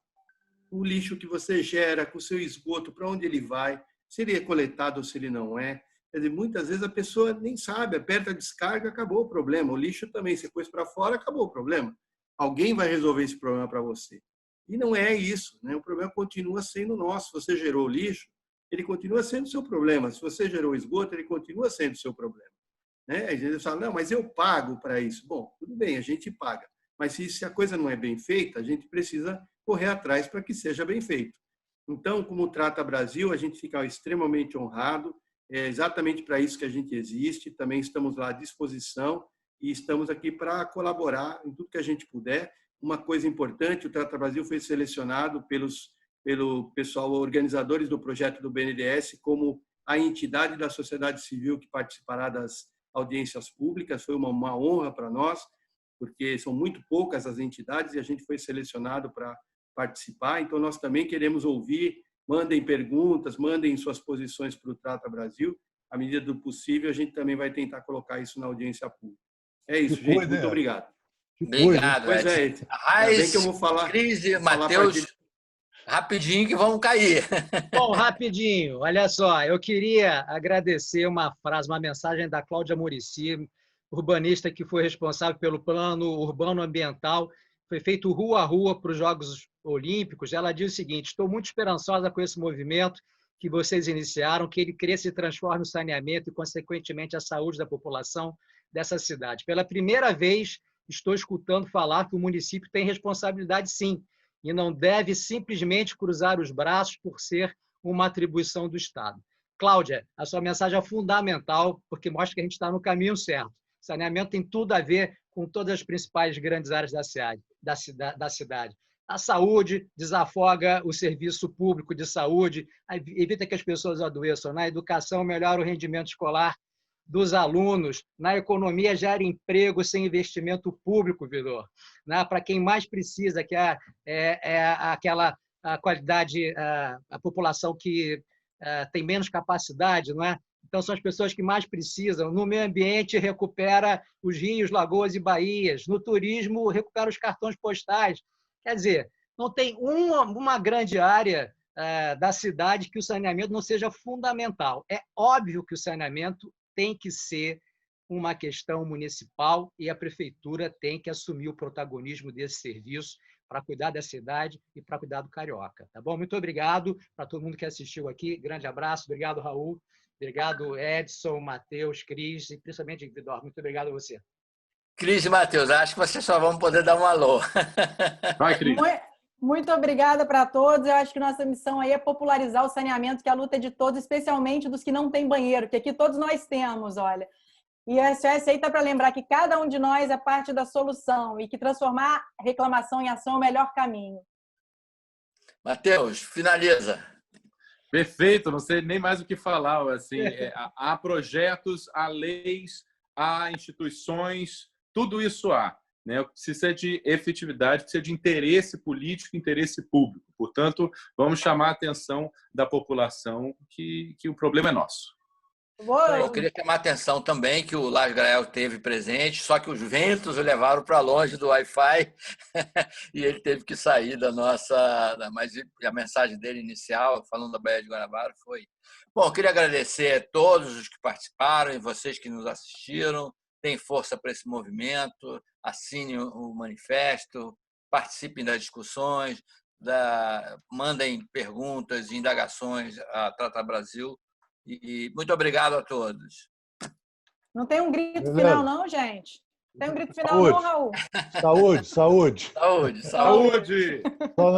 O lixo que você gera, com o seu esgoto, para onde ele vai, se ele é coletado ou se ele não é. Quer dizer, muitas vezes a pessoa nem sabe, aperta a descarga, acabou o problema. O lixo também, você pôs para fora, acabou o problema. Alguém vai resolver esse problema para você. E não é isso, né? O problema continua sendo nosso. Se você gerou o lixo, ele continua sendo o seu problema. Se você gerou o esgoto, ele continua sendo o seu problema. Né? Às vezes fala, não, mas eu pago para isso. Bom, tudo bem, a gente paga. Mas se a coisa não é bem feita, a gente precisa correr atrás para que seja bem feito. Então, como Trata Brasil, a gente fica extremamente honrado. É exatamente para isso que a gente existe. Também estamos lá à disposição e estamos aqui para colaborar em tudo que a gente puder. Uma coisa importante, o Trata Brasil foi selecionado pelo pessoal, organizadores do projeto do BNDES, como a entidade da sociedade civil que participará das audiências públicas. Foi uma honra para nós, porque são muito poucas as entidades e a gente foi selecionado para participar. Então, nós também queremos ouvir, mandem perguntas, mandem suas posições para o Trata Brasil. À medida do possível, a gente também vai tentar colocar isso na audiência pública. É isso, gente. Muito obrigado. Obrigado, Pois é, Edson. Raiz, que eu vou falar. Cris e Matheus, rapidinho que vamos cair. Bom, rapidinho. Olha só, eu queria agradecer uma frase, uma mensagem da Cláudia Muricy, urbanista que foi responsável pelo plano urbano ambiental. Foi feito rua a rua para os Jogos Olímpicos. Ela diz o seguinte: estou muito esperançosa com esse movimento que vocês iniciaram, que ele cresça e transforme o saneamento e, consequentemente, a saúde da população dessa cidade. Pela primeira vez, estou escutando falar que o município tem responsabilidade, sim, e não deve simplesmente cruzar os braços por ser uma atribuição do Estado. Cláudia, a sua mensagem é fundamental, porque mostra que a gente está no caminho certo. Saneamento tem tudo a ver com todas as principais grandes áreas da cidade. A saúde desafoga o serviço público de saúde, evita que as pessoas adoeçam. Na educação, melhora o rendimento escolar dos alunos. Na economia, gera emprego sem investimento público, Vidor. Para quem mais precisa, que é aquela a qualidade, a população que tem menos capacidade, não é? Então, são as pessoas que mais precisam. No meio ambiente, recupera os rios, lagoas e baías. No turismo, recupera os cartões postais. Quer dizer, não tem uma grande área da cidade que o saneamento não seja fundamental. É óbvio que o saneamento tem que ser uma questão municipal e a prefeitura tem que assumir o protagonismo desse serviço para cuidar da cidade e para cuidar do carioca. Tá bom? Muito obrigado para todo mundo que assistiu aqui. Grande abraço. Obrigado, Raul. Obrigado, Edson, Matheus, Cris e principalmente Vidor. Muito obrigado a você. Cris e Matheus, acho que vocês só vão poder dar um alô. Vai, Cris. Muito obrigada para todos. Eu acho que nossa missão aí é popularizar o saneamento, que a luta é de todos, especialmente dos que não têm banheiro, que aqui todos nós temos, olha. E a SOS aí está para lembrar que cada um de nós é parte da solução e que transformar reclamação em ação é o melhor caminho. Matheus, finaliza. Perfeito, não sei nem mais o que falar. Assim, há projetos, há leis, há instituições, tudo isso há. Né? Precisa de efetividade, precisa de interesse político, interesse público. Portanto, vamos chamar a atenção da população que o problema é nosso. Eu queria chamar a atenção também que o Lars Grael teve presente, só que os ventos o levaram para longe do Wi-Fi e ele teve que sair da nossa... Mas a mensagem dele inicial, falando da Baía de Guanabara, foi... Bom, eu queria agradecer a todos os que participaram e vocês que nos assistiram. Deem força para esse movimento, assinem o manifesto, participem das discussões, mandem perguntas e indagações à Trata Brasil. E muito obrigado a todos. Não tem um grito Beleza. final, não, gente? Tem um grito final, Saúde. não, Raul? Saúde, saúde. Saúde, saúde. Saúde! Só